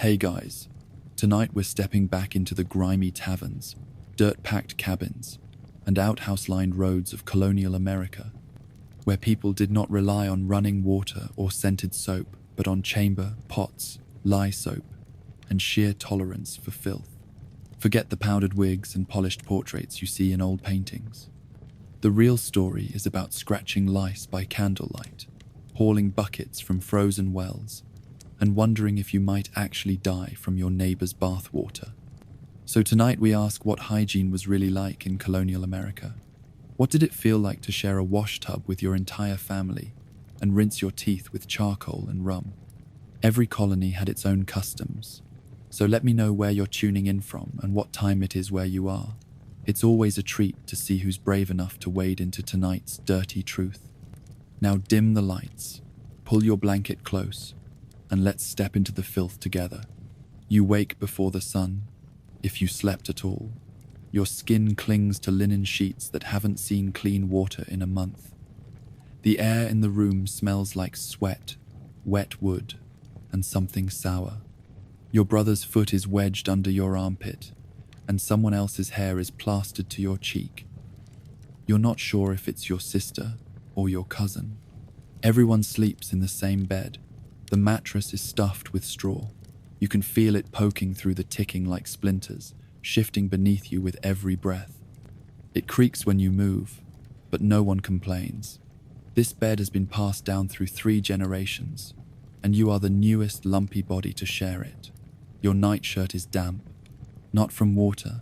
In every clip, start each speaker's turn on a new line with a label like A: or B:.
A: Hey guys, tonight we're stepping back into the grimy taverns, dirt-packed cabins, and outhouse-lined roads of colonial America, where people did not rely on running water or scented soap, but on chamber, pots, lye soap, and sheer tolerance for filth. Forget the powdered wigs and polished portraits you see in old paintings. The real story is about scratching lice by candlelight, hauling buckets from frozen wells, and wondering if you might actually die from your neighbor's bathwater. So tonight we ask what hygiene was really like in colonial America. What did it feel like to share a wash tub with your entire family and rinse your teeth with charcoal and rum? Every colony had its own customs, so let me know where you're tuning in from and what time it is where you are. It's always a treat to see who's brave enough to wade into tonight's dirty truth. Now dim the lights, pull your blanket close, and let's step into the filth together. You wake before the sun, if you slept at all. Your skin clings to linen sheets that haven't seen clean water in a month. The air in the room smells like sweat, wet wood, and something sour. Your brother's foot is wedged under your armpit, and someone else's hair is plastered to your cheek. You're not sure if it's your sister or your cousin. Everyone sleeps in the same bed. The mattress is stuffed with straw. You can feel it poking through the ticking like splinters, shifting beneath you with every breath. It creaks when you move, but no one complains. This bed has been passed down through 3 generations, and you are the newest lumpy body to share it. Your nightshirt is damp, not from water,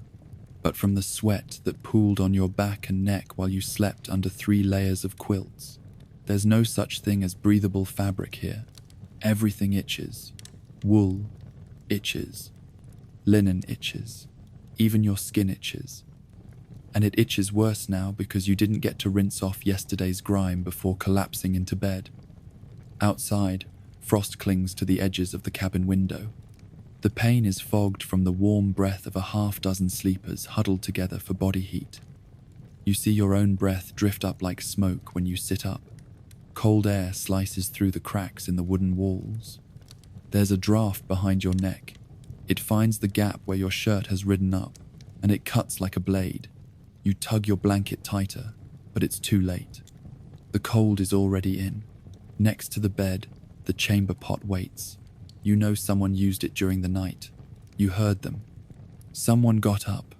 A: but from the sweat that pooled on your back and neck while you slept under 3 layers of quilts. There's no such thing as breathable fabric here. Everything itches. Wool itches. Linen itches. Even your skin itches. And it itches worse now because you didn't get to rinse off yesterday's grime before collapsing into bed. Outside, frost clings to the edges of the cabin window. The pain is fogged from the warm breath of a half-dozen sleepers huddled together for body heat. You see your own breath drift up like smoke when you sit up. Cold air slices through the cracks in the wooden walls. There's a draft behind your neck. It finds the gap where your shirt has ridden up, and it cuts like a blade. You tug your blanket tighter, but it's too late. The cold is already in. Next to the bed, the chamber pot waits. You know someone used it during the night. You heard them. Someone got up,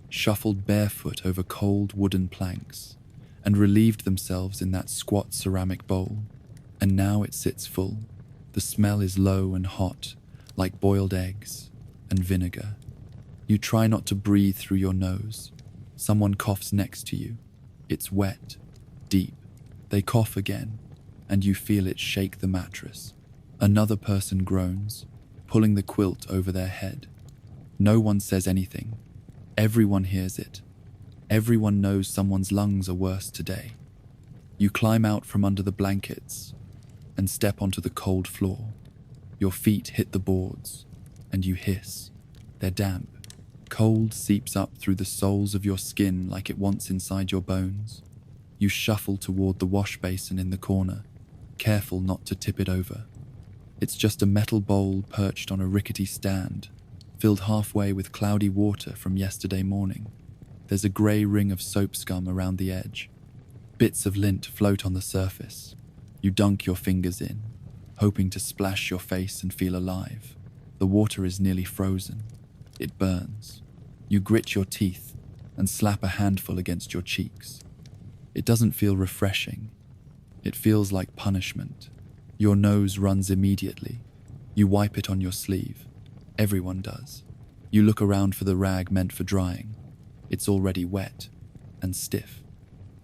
A: shuffled barefoot over cold wooden planks, and relieved themselves in that squat ceramic bowl. And now it sits full. The smell is low and hot, like boiled eggs and vinegar. You try not to breathe through your nose. Someone coughs next to you. It's wet, deep. They cough again, and you feel it shake the mattress. Another person groans, pulling the quilt over their head. No one says anything. Everyone hears it. Everyone knows someone's lungs are worse today. You climb out from under the blankets and step onto the cold floor. Your feet hit the boards, and you hiss. They're damp. Cold seeps up through the soles of your skin like it wants inside your bones. You shuffle toward the wash basin in the corner, careful not to tip it over. It's just a metal bowl perched on a rickety stand, filled halfway with cloudy water from yesterday morning. There's a grey ring of soap scum around the edge. Bits of lint float on the surface. You dunk your fingers in, hoping to splash your face and feel alive. The water is nearly frozen. It burns. You grit your teeth and slap a handful against your cheeks. It doesn't feel refreshing. It feels like punishment. Your nose runs immediately. You wipe it on your sleeve. Everyone does. You look around for the rag meant for drying. It's already wet and stiff.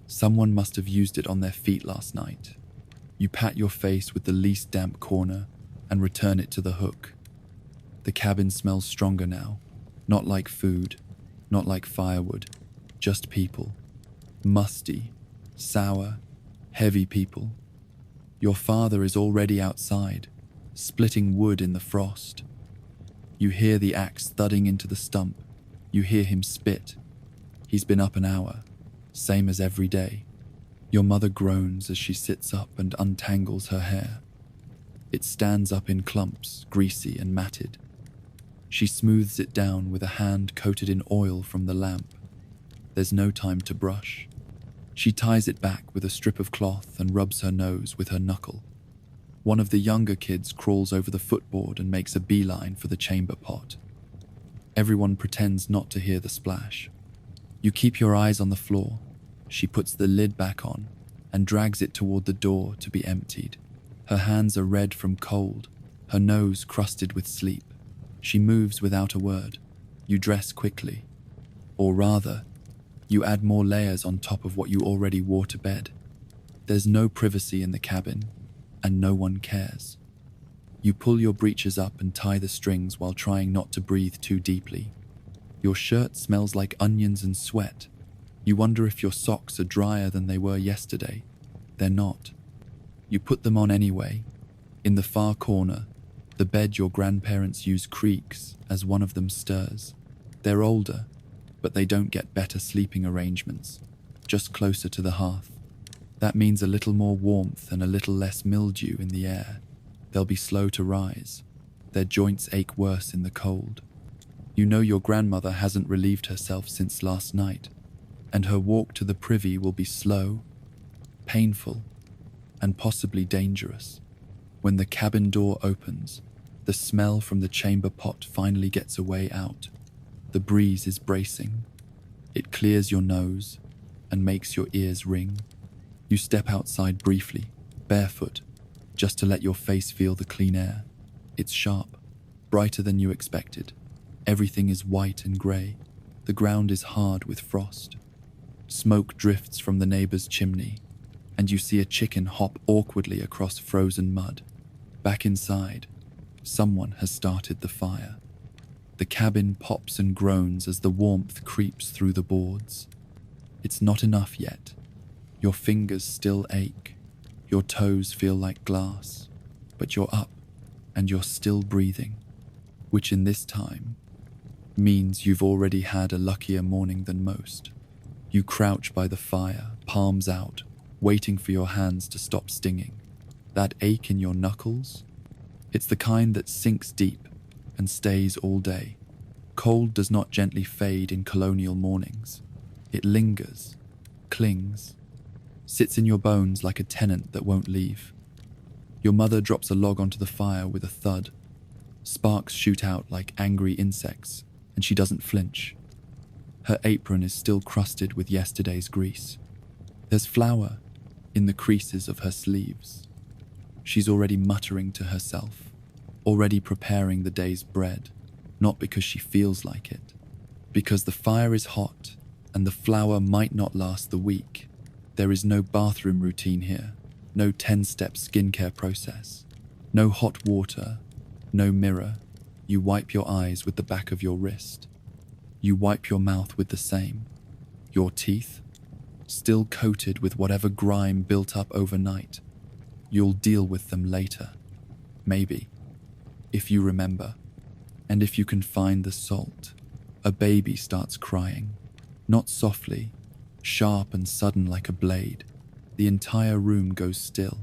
A: Someone must have used it on their feet last night. You pat your face with the least damp corner and return it to the hook. The cabin smells stronger now. Not like food, not like firewood, just people. Musty, sour, heavy people. Your father is already outside, splitting wood in the frost. You hear the axe thudding into the stump. You hear him spit. He's been up an hour, same as every day. Your mother groans as she sits up and untangles her hair. It stands up in clumps, greasy and matted. She smooths it down with a hand coated in oil from the lamp. There's no time to brush. She ties it back with a strip of cloth and rubs her nose with her knuckle. One of the younger kids crawls over the footboard and makes a beeline for the chamber pot. Everyone pretends not to hear the splash. You keep your eyes on the floor. She puts the lid back on and drags it toward the door to be emptied. Her hands are red from cold, her nose crusted with sleep. She moves without a word. You dress quickly. Or rather, you add more layers on top of what you already wore to bed. There's no privacy in the cabin, and no one cares. You pull your breeches up and tie the strings while trying not to breathe too deeply. Your shirt smells like onions and sweat. You wonder if your socks are drier than they were yesterday. They're not. You put them on anyway. In the far corner, the bed your grandparents use creaks as one of them stirs. They're older, but they don't get better sleeping arrangements, just closer to the hearth. That means a little more warmth and a little less mildew in the air. They'll be slow to rise. Their joints ache worse in the cold. You know your grandmother hasn't relieved herself since last night, and her walk to the privy will be slow, painful, and possibly dangerous. When the cabin door opens, the smell from the chamber pot finally gets a way out. The breeze is bracing. It clears your nose and makes your ears ring. You step outside briefly, barefoot, just to let your face feel the clean air. It's sharp, brighter than you expected. Everything is white and grey. The ground is hard with frost. Smoke drifts from the neighbor's chimney, and you see a chicken hop awkwardly across frozen mud. Back inside, someone has started the fire. The cabin pops and groans as the warmth creeps through the boards. It's not enough yet. Your fingers still ache. Your toes feel like glass. But you're up, and you're still breathing, which in this time means you've already had a luckier morning than most. You crouch by the fire, palms out, waiting for your hands to stop stinging. That ache in your knuckles? It's the kind that sinks deep and stays all day. Cold does not gently fade in colonial mornings. It lingers, clings, sits in your bones like a tenant that won't leave. Your mother drops a log onto the fire with a thud. Sparks shoot out like angry insects, and she doesn't flinch. Her apron is still crusted with yesterday's grease. There's flour in the creases of her sleeves. She's already muttering to herself, already preparing the day's bread, not because she feels like it, because the fire is hot and the flour might not last the week. There is no bathroom routine here, no 10-step skincare process, no hot water, no mirror. You wipe your eyes with the back of your wrist. You wipe your mouth with the same. Your teeth, still coated with whatever grime built up overnight. You'll deal with them later. Maybe. If you remember. And if you can find the salt. A baby starts crying. Not softly, sharp and sudden like a blade. The entire room goes still.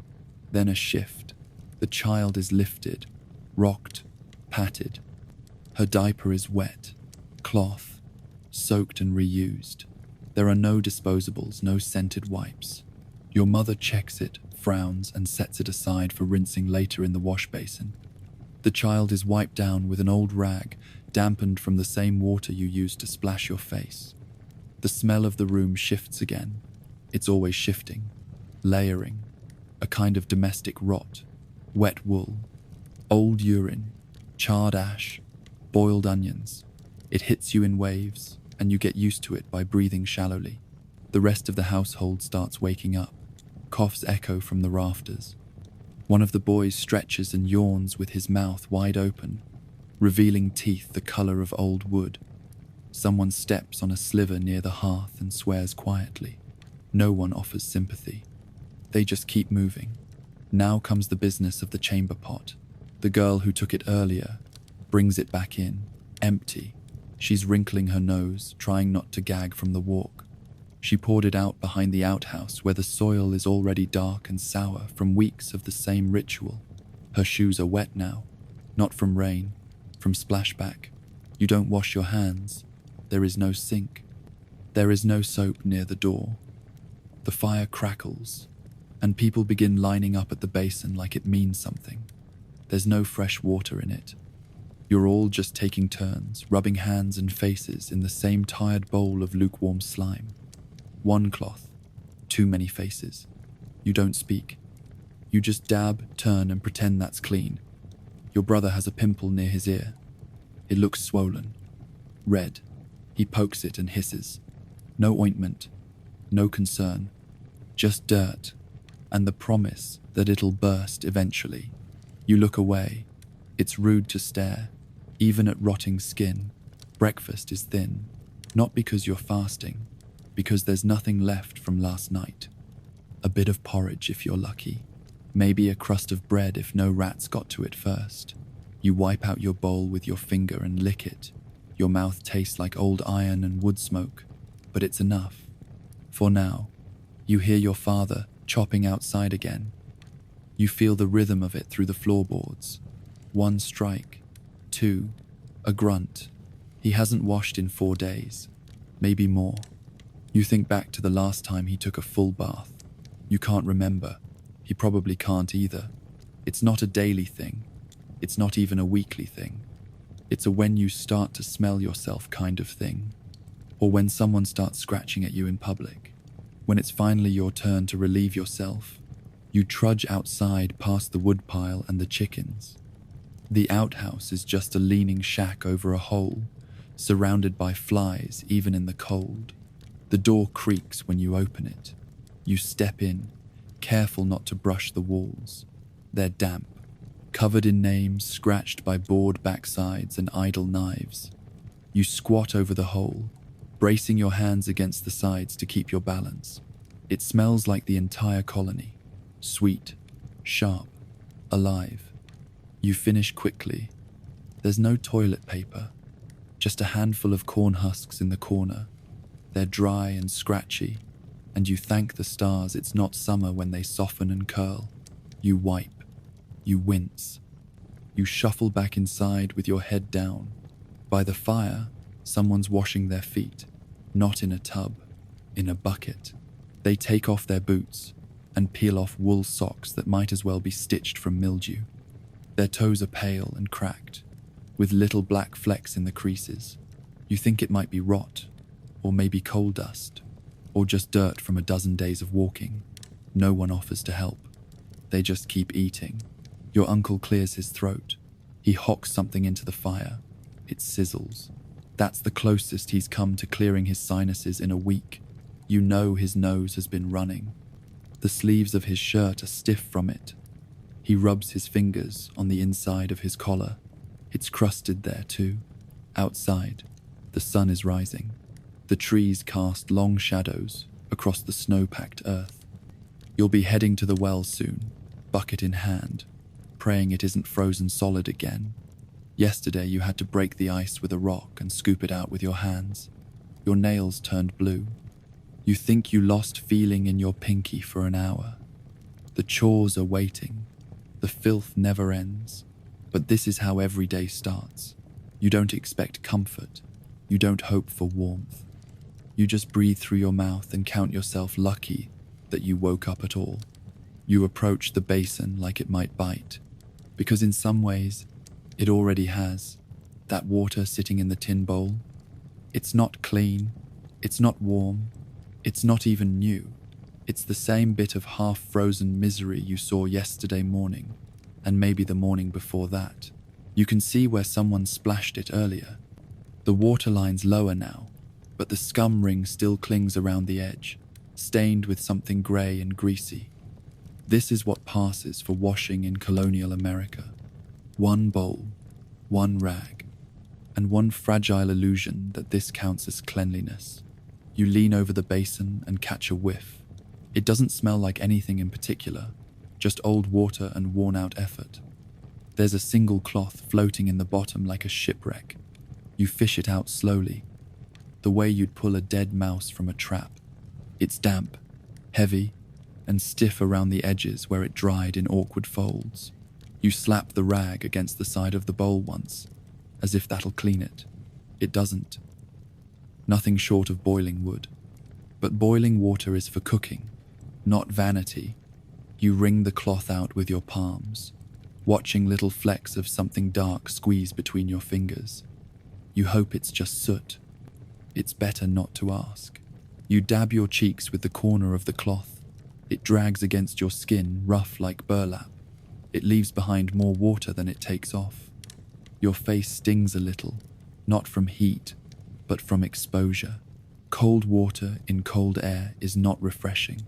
A: Then a shift. The child is lifted, rocked, patted. Her diaper is wet, cloth, soaked and reused. There are no disposables, no scented wipes. Your mother checks it, frowns, and sets it aside for rinsing later in the wash basin. The child is wiped down with an old rag, dampened from the same water you used to splash your face. The smell of the room shifts again. It's always shifting, layering, a kind of domestic rot. Wet wool, old urine, charred ash, boiled onions. It hits you in waves, and you get used to it by breathing shallowly. The rest of the household starts waking up. Coughs echo from the rafters. One of the boys stretches and yawns with his mouth wide open, revealing teeth the color of old wood. Someone steps on a sliver near the hearth and swears quietly. No one offers sympathy. They just keep moving. Now comes the business of the chamber pot. The girl who took it earlier brings it back in, empty. She's wrinkling her nose, trying not to gag from the walk. She poured it out behind the outhouse where the soil is already dark and sour from weeks of the same ritual. Her shoes are wet now, not from rain, from splashback. You don't wash your hands. There is no sink. There is no soap near the door. The fire crackles, and people begin lining up at the basin like it means something. There's no fresh water in it. You're all just taking turns, rubbing hands and faces in the same tired bowl of lukewarm slime. One cloth, too many faces. You don't speak. You just dab, turn, and pretend that's clean. Your brother has a pimple near his ear. It looks swollen, red. He pokes it and hisses. No ointment, no concern, just dirt, and the promise that it'll burst eventually. You look away. It's rude to stare, even at rotting skin. Breakfast is thin, not because you're fasting, because there's nothing left from last night. A bit of porridge if you're lucky. Maybe a crust of bread if no rats got to it first. You wipe out your bowl with your finger and lick it. Your mouth tastes like old iron and wood smoke, but it's enough. For now, you hear your father chopping outside again. You feel the rhythm of it through the floorboards. 1 strike, 2, a grunt. He hasn't washed in 4 days, maybe more. You think back to the last time he took a full bath. You can't remember. He probably can't either. It's not a daily thing. It's not even a weekly thing. It's a when you start to smell yourself kind of thing. Or when someone starts scratching at you in public. When it's finally your turn to relieve yourself. You trudge outside past the woodpile and the chickens. The outhouse is just a leaning shack over a hole, surrounded by flies even in the cold. The door creaks when you open it. You step in, careful not to brush the walls. They're damp, covered in names scratched by bored backsides and idle knives. You squat over the hole, bracing your hands against the sides to keep your balance. It smells like the entire colony. Sweet, sharp, alive. You finish quickly. There's no toilet paper, just a handful of corn husks in the corner. They're dry and scratchy, and you thank the stars it's not summer when they soften and curl. You wipe. You wince. You shuffle back inside with your head down. By the fire, someone's washing their feet, not in a tub, in a bucket. They take off their boots and peel off wool socks that might as well be stitched from mildew. Their toes are pale and cracked, with little black flecks in the creases. You think it might be rot, or maybe coal dust, or just dirt from a dozen days of walking. No one offers to help. They just keep eating. Your uncle clears his throat. He hocks something into the fire. It sizzles. That's the closest he's come to clearing his sinuses in a week. You know his nose has been running. The sleeves of his shirt are stiff from it. He rubs his fingers on the inside of his collar. It's crusted there too. Outside, the sun is rising. The trees cast long shadows across the snow-packed earth. You'll be heading to the well soon, bucket in hand, praying it isn't frozen solid again. Yesterday you had to break the ice with a rock and scoop it out with your hands. Your nails turned blue. You think you lost feeling in your pinky for an hour. The chores are waiting. The filth never ends. But this is how every day starts. You don't expect comfort. You don't hope for warmth. You just breathe through your mouth and count yourself lucky that you woke up at all. You approach the basin like it might bite, because in some ways, it already has. That water sitting in the tin bowl. It's not clean. It's not warm. It's not even new. It's the same bit of half-frozen misery you saw yesterday morning, and maybe the morning before that. You can see where someone splashed it earlier. The waterline's lower now, but the scum ring still clings around the edge, stained with something grey and greasy. This is what passes for washing in colonial America. One bowl, one rag, and one fragile illusion that this counts as cleanliness. You lean over the basin and catch a whiff. It doesn't smell like anything in particular, just old water and worn-out effort. There's a single cloth floating in the bottom like a shipwreck. You fish it out slowly, the way you'd pull a dead mouse from a trap. It's damp, heavy, and stiff around the edges where it dried in awkward folds. You slap the rag against the side of the bowl once, as if that'll clean it. It doesn't. Nothing short of boiling wood. But boiling water is for cooking, not vanity. You wring the cloth out with your palms, watching little flecks of something dark squeeze between your fingers. You hope it's just soot. It's better not to ask. You dab your cheeks with the corner of the cloth. It drags against your skin, rough like burlap. It leaves behind more water than it takes off. Your face stings a little, not from heat, but from exposure. Cold water in cold air is not refreshing.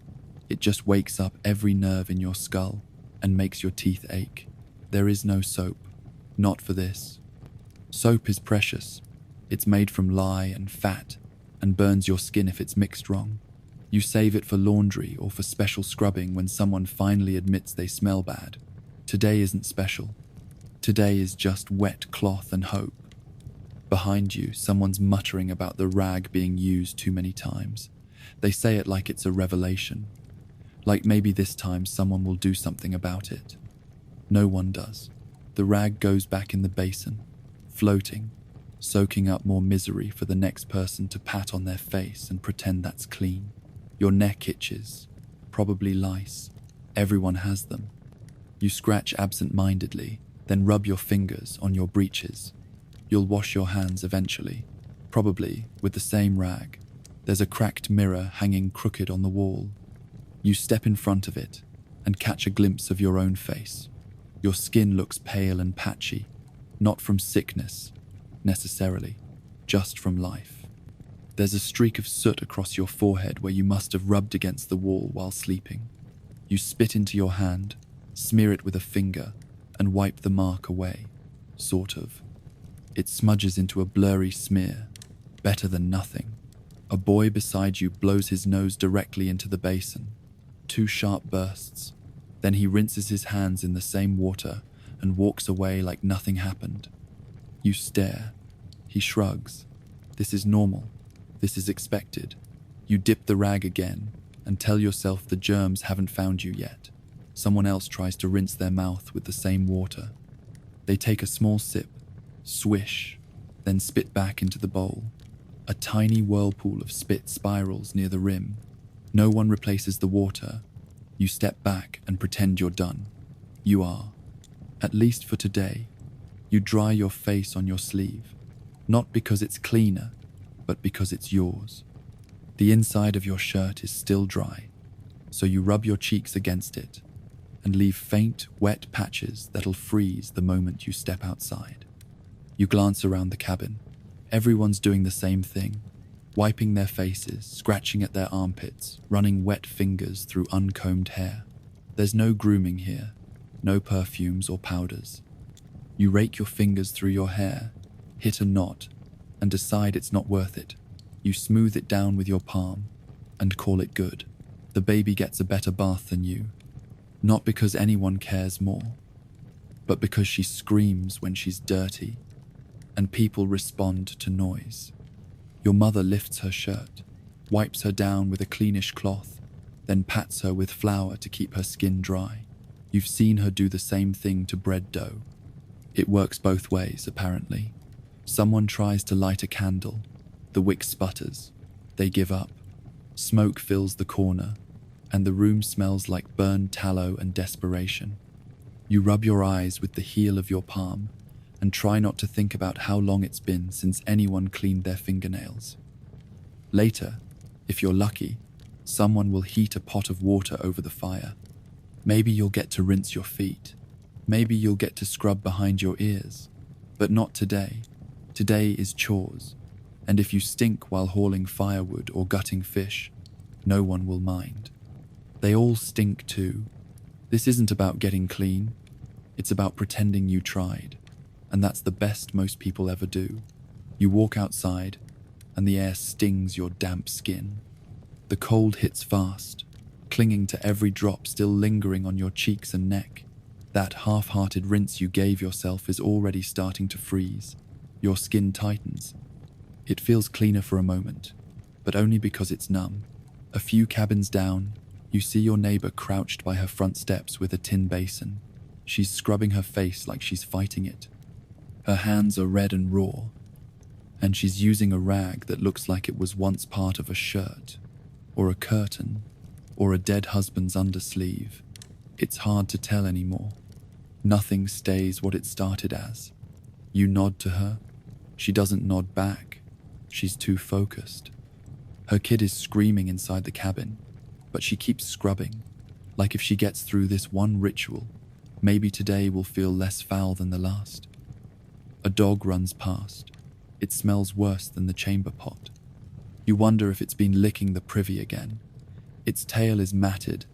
A: It just wakes up every nerve in your skull and makes your teeth ache. There is no soap. Not for this. Soap is precious. It's made from lye and fat and burns your skin if it's mixed wrong. You save it for laundry or for special scrubbing when someone finally admits they smell bad. Today isn't special. Today is just wet cloth and hope. Behind you, someone's muttering about the rag being used too many times. They say it like it's a revelation. Like maybe this time someone will do something about it. No one does. The rag goes back in the basin, floating, soaking up more misery for the next person to pat on their face and pretend that's clean. Your neck itches, probably lice. Everyone has them. You scratch absent-mindedly, then rub your fingers on your breeches. You'll wash your hands eventually, probably with the same rag. There's a cracked mirror hanging crooked on the wall. You step in front of it and catch a glimpse of your own face. Your skin looks pale and patchy, not from sickness, necessarily, just from life. There's a streak of soot across your forehead where you must have rubbed against the wall while sleeping. You spit into your hand, smear it with a finger, and wipe the mark away, sort of. It smudges into a blurry smear, better than nothing. A boy beside you blows his nose directly into the basin. 2 sharp bursts. Then he rinses his hands in the same water and walks away like nothing happened. You stare. He shrugs. This is normal. This is expected. You dip the rag again and tell yourself the germs haven't found you yet. Someone else tries to rinse their mouth with the same water. They take a small sip, swish, then spit back into the bowl. A tiny whirlpool of spit spirals near the rim. No one replaces the water. You step back and pretend you're done. You are. At least for today. You dry your face on your sleeve. Not because it's cleaner, but because it's yours. The inside of your shirt is still dry, so you rub your cheeks against it and leave faint, wet patches that'll freeze the moment you step outside. You glance around the cabin. Everyone's doing the same thing, wiping their faces, scratching at their armpits, running wet fingers through uncombed hair. There's no grooming here, no perfumes or powders. You rake your fingers through your hair, hit a knot, and decide it's not worth it. You smooth it down with your palm and call it good. The baby gets a better bath than you, not because anyone cares more, but because she screams when she's dirty, and people respond to noise. Your mother lifts her shirt, wipes her down with a cleanish cloth, then pats her with flour to keep her skin dry. You've seen her do the same thing to bread dough. It works both ways, apparently. Someone tries to light a candle. The wick sputters. They give up. Smoke fills the corner, and the room smells like burned tallow and desperation. You rub your eyes with the heel of your palm and try not to think about how long it's been since anyone cleaned their fingernails. Later, if you're lucky, someone will heat a pot of water over the fire. Maybe you'll get to rinse your feet. Maybe you'll get to scrub behind your ears. But not today. Today is chores. And if you stink while hauling firewood or gutting fish, no one will mind. They all stink too. This isn't about getting clean. It's about pretending you tried. And that's the best most people ever do. You walk outside, and the air stings your damp skin. The cold hits fast, clinging to every drop still lingering on your cheeks and neck. That half-hearted rinse you gave yourself is already starting to freeze. Your skin tightens. It feels cleaner for a moment, but only because it's numb. A few cabins down, you see your neighbor crouched by her front steps with a tin basin. She's scrubbing her face like she's fighting it. Her hands are red and raw, and she's using a rag that looks like it was once part of a shirt, or a curtain, or a dead husband's undersleeve. It's hard to tell anymore. Nothing stays what it started as. You nod to her. She doesn't nod back. She's too focused. Her kid is screaming inside the cabin, but she keeps scrubbing, like if she gets through this one ritual, maybe today will feel less foul than the last. A dog runs past. It smells worse than the chamber pot. You wonder if it's been licking the privy again. Its tail is matted,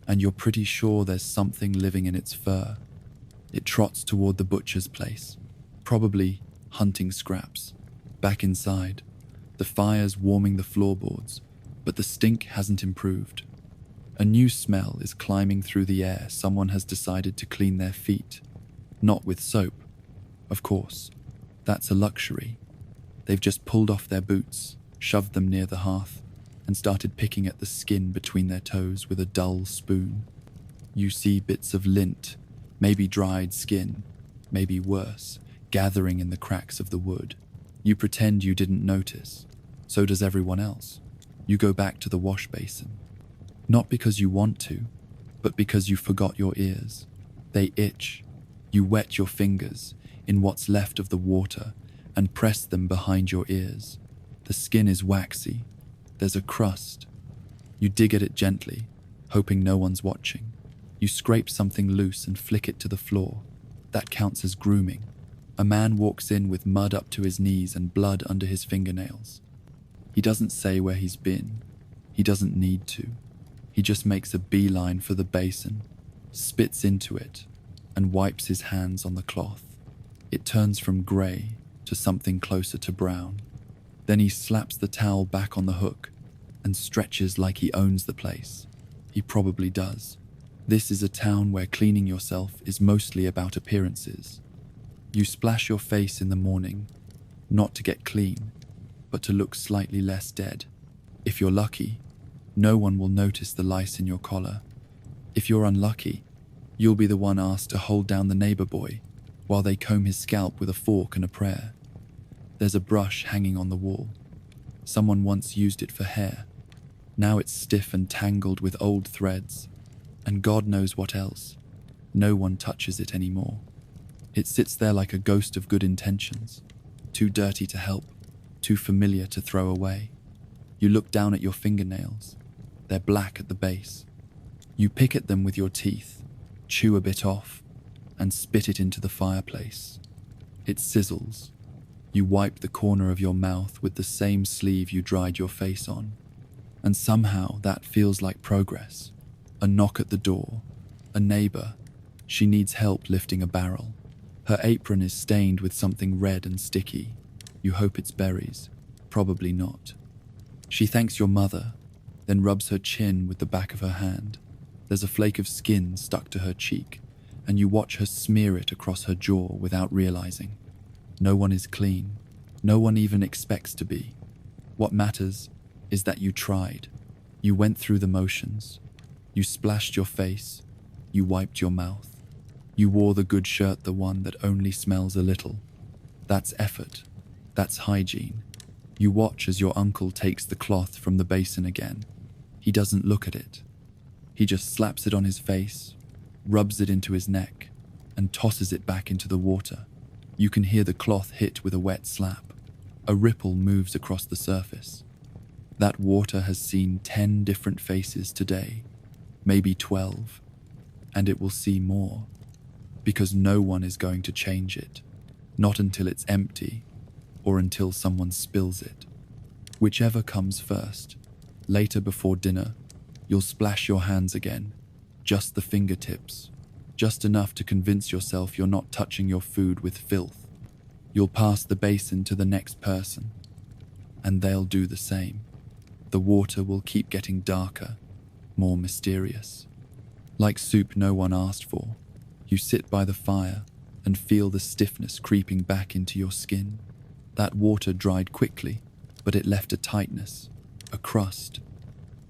A: and you're pretty sure there's something living in its fur. It trots toward the butcher's place, probably hunting scraps. Back inside, the fire's warming the floorboards, but the stink hasn't improved. A new smell is climbing through the air. Someone has decided to clean their feet. Not with soap, of course. That's a luxury. They've just pulled off their boots, shoved them near the hearth, and started picking at the skin between their toes with a dull spoon. You see bits of lint, maybe dried skin, maybe worse, gathering in the cracks of the wood. You pretend you didn't notice. So does everyone else. You go back to the wash basin. Not because you want to, but because you forgot your ears. They itch. You wet your fingers in what's left of the water and press them behind your ears. The skin is waxy. There's a crust. You dig at it gently, hoping no one's watching. You scrape something loose and flick it to the floor. That counts as grooming. A man walks in with mud up to his knees and blood under his fingernails. He doesn't say where he's been. He doesn't need to. He just makes a beeline for the basin, spits into it, and wipes his hands on the cloth. It turns from grey to something closer to brown. Then he slaps the towel back on the hook and stretches like he owns the place. He probably does. This is a town where cleaning yourself is mostly about appearances. You splash your face in the morning, not to get clean, but to look slightly less dead. If you're lucky, no one will notice the lice in your collar. If you're unlucky, you'll be the one asked to hold down the neighbor boy while they comb his scalp with a fork and a prayer. There's a brush hanging on the wall. Someone once used it for hair. Now it's stiff and tangled with old threads, and God knows what else. No one touches it anymore. It sits there like a ghost of good intentions, too dirty to help, too familiar to throw away. You look down at your fingernails. They're black at the base. You pick at them with your teeth, chew a bit off, and spit it into the fireplace. It sizzles. You wipe the corner of your mouth with the same sleeve you dried your face on. And somehow that feels like progress. A knock at the door. A neighbor. She needs help lifting a barrel. Her apron is stained with something red and sticky. You hope it's berries. Probably not. She thanks your mother, then rubs her chin with the back of her hand. There's a flake of skin stuck to her cheek, and you watch her smear it across her jaw without realizing. No one is clean. No one even expects to be. What matters is that you tried. You went through the motions. You splashed your face. You wiped your mouth. You wore the good shirt, the one that only smells a little. That's effort. That's hygiene. You watch as your uncle takes the cloth from the basin again. He doesn't look at it. He just slaps it on his face, rubs it into his neck, and tosses it back into the water. You can hear the cloth hit with a wet slap. A ripple moves across the surface. That water has seen 10 different faces today, maybe 12, and it will see more, because no one is going to change it, not until it's empty, or until someone spills it. Whichever comes first. Later before dinner, you'll splash your hands again, just the fingertips, just enough to convince yourself you're not touching your food with filth. You'll pass the basin to the next person, and they'll do the same. The water will keep getting darker, more mysterious. Like soup no one asked for, you sit by the fire and feel the stiffness creeping back into your skin. That water dried quickly, but it left a tightness, a crust.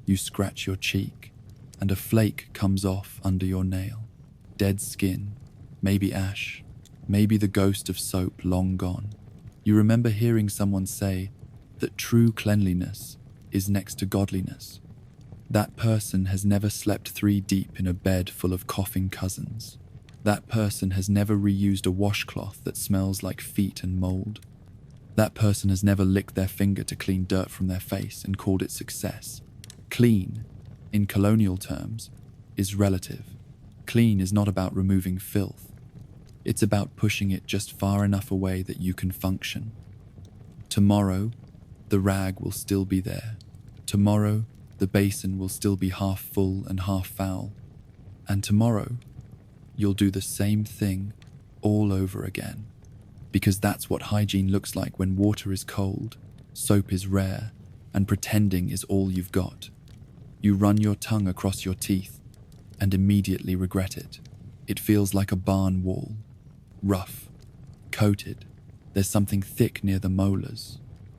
A: You scratch your cheek, and a flake comes off under your nail. Dead skin, maybe ash, maybe the ghost of soap long gone. You remember hearing someone say that true cleanliness is next to godliness. That person has never slept 3 deep in a bed full of coughing cousins. That person has never reused a washcloth that smells like feet and mold. That person has never licked their finger to clean dirt from their face and called it success. Clean, in colonial terms, is relative. Clean is not about removing filth. It's about pushing it just far enough away that you can function. Tomorrow, the rag will still be there. Tomorrow, the basin will still be half full and half foul. And tomorrow, you'll do the same thing all over again. Because that's what hygiene looks like when water is cold, soap is rare, and pretending is all you've got. You run your tongue across your teeth and immediately regret it. It feels like a barn wall. Rough, coated. There's something thick near the molars.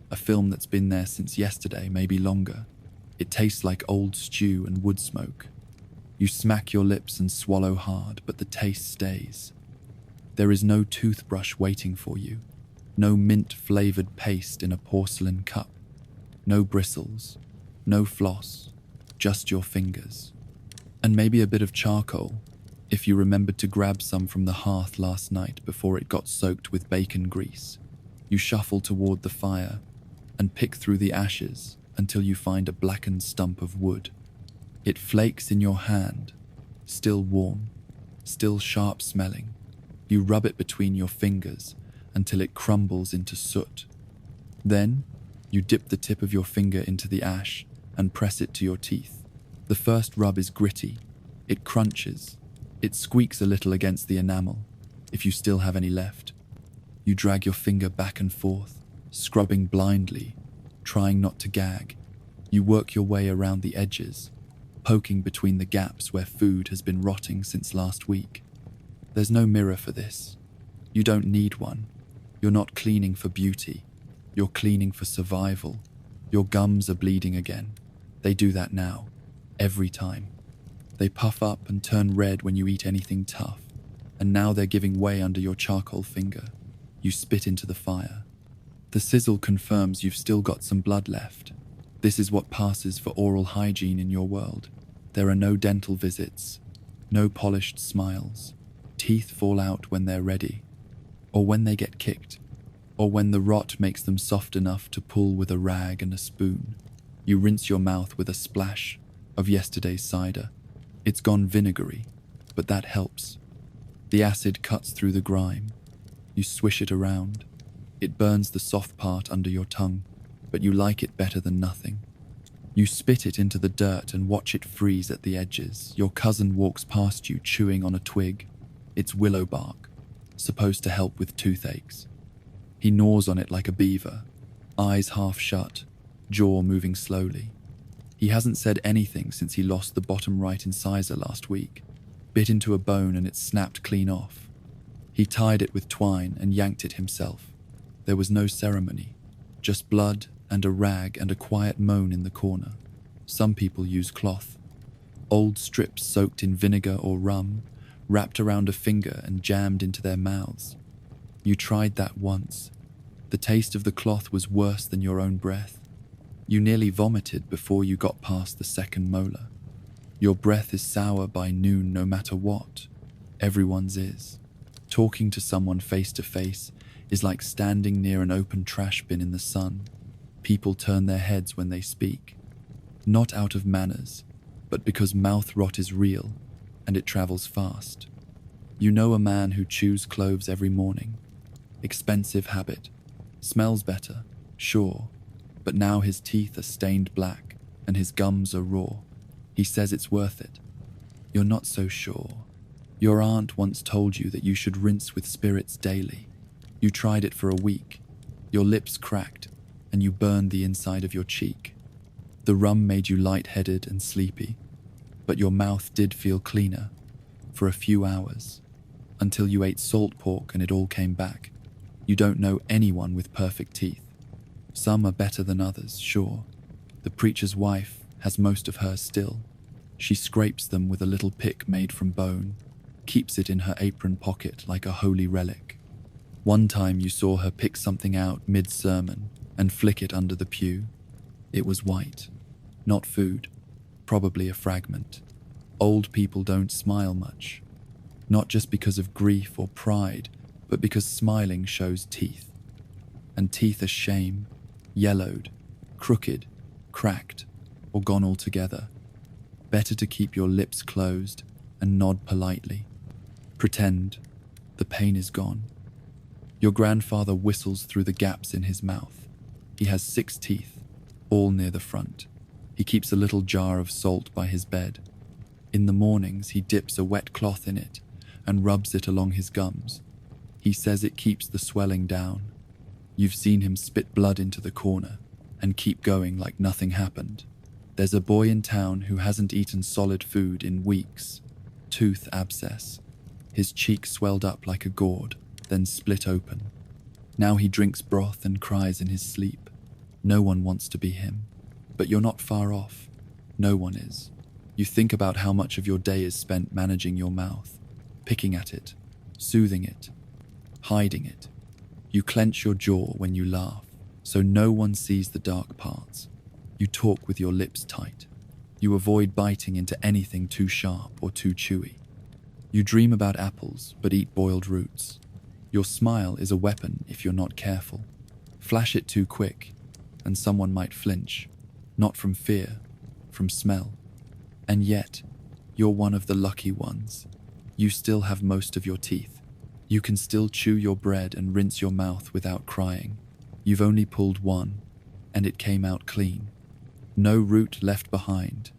A: A film that's been there since yesterday, maybe longer. It tastes like old stew and wood smoke. You smack your lips and swallow hard, but the taste stays. There is no toothbrush waiting for you. No mint-flavored paste in a porcelain cup. No bristles. No floss. Just your fingers. And maybe a bit of charcoal, if you remembered to grab some from the hearth last night before it got soaked with bacon grease. You shuffle toward the fire and pick through the ashes until you find a blackened stump of wood. It flakes in your hand, still warm, still sharp smelling. You rub it between your fingers until it crumbles into soot. Then, you dip the tip of your finger into the ash and press it to your teeth. The first rub is gritty. It crunches. It squeaks a little against the enamel, if you still have any left. You drag your finger back and forth, scrubbing blindly, trying not to gag. You work your way around the edges, poking between the gaps where food has been rotting since last week. There's no mirror for this. You don't need one. You're not cleaning for beauty. You're cleaning for survival. Your gums are bleeding again. They do that now, every time. They puff up and turn red when you eat anything tough, and now they're giving way under your charcoal finger. You spit into the fire. The sizzle confirms you've still got some blood left. This is what passes for oral hygiene in your world. There are no dental visits, no polished smiles. Teeth fall out when they're ready, or when they get kicked, or when the rot makes them soft enough to pull with a rag and a spoon. You rinse your mouth with a splash of yesterday's cider. It's gone vinegary, but that helps. The acid cuts through the grime. You swish it around. It burns the soft part under your tongue, but you like it better than nothing. You spit it into the dirt and watch it freeze at the edges. Your cousin walks past you chewing on a twig. It's willow bark, supposed to help with toothaches. He gnaws on it like a beaver, eyes half shut, jaw moving slowly. He hasn't said anything since he lost the bottom right incisor last week, bit into a bone and it snapped clean off. He tied it with twine and yanked it himself. There was no ceremony, just blood and a rag and a quiet moan in the corner. Some people use cloth. Old strips soaked in vinegar or rum, wrapped around a finger and jammed into their mouths. You tried that once. The taste of the cloth was worse than your own breath. You nearly vomited before you got past the second molar. Your breath is sour by noon no matter what. Everyone's is. Talking to someone face to face is like standing near an open trash bin in the sun. People turn their heads when they speak. Not out of manners, but because mouth rot is real and it travels fast. You know a man who chews cloves every morning. Expensive habit. Smells better, sure, but now his teeth are stained black and his gums are raw. He says it's worth it. You're not so sure. Your aunt once told you that you should rinse with spirits daily. You tried it for a week. Your lips cracked and you burned the inside of your cheek. The rum made you lightheaded and sleepy, but your mouth did feel cleaner for a few hours, until you ate salt pork and it all came back. You don't know anyone with perfect teeth. Some are better than others, sure. The preacher's wife has most of hers still. She scrapes them with a little pick made from bone, keeps it in her apron pocket like a holy relic. One time you saw her pick something out mid-sermon and flick it under the pew. It was white, not food, probably a fragment. Old people don't smile much, not just because of grief or pride, but because smiling shows teeth. And teeth are shame, yellowed, crooked, cracked, or gone altogether. Better to keep your lips closed and nod politely. Pretend the pain is gone. Your grandfather whistles through the gaps in his mouth. He has 6 teeth, all near the front. He keeps a little jar of salt by his bed. In the mornings, he dips a wet cloth in it and rubs it along his gums. He says it keeps the swelling down. You've seen him spit blood into the corner and keep going like nothing happened. There's a boy in town who hasn't eaten solid food in weeks. Tooth abscess. His cheek swelled up like a gourd, then split open. Now he drinks broth and cries in his sleep. No one wants to be him. But you're not far off. No one is. You think about how much of your day is spent managing your mouth, picking at it, soothing it, hiding it. You clench your jaw when you laugh, so no one sees the dark parts. You talk with your lips tight. You avoid biting into anything too sharp or too chewy. You dream about apples, but eat boiled roots. Your smile is a weapon if you're not careful. Flash it too quick, and someone might flinch, not from fear, from smell. And yet, you're one of the lucky ones. You still have most of your teeth. You can still chew your bread and rinse your mouth without crying. You've only pulled one, and it came out clean. No root left behind.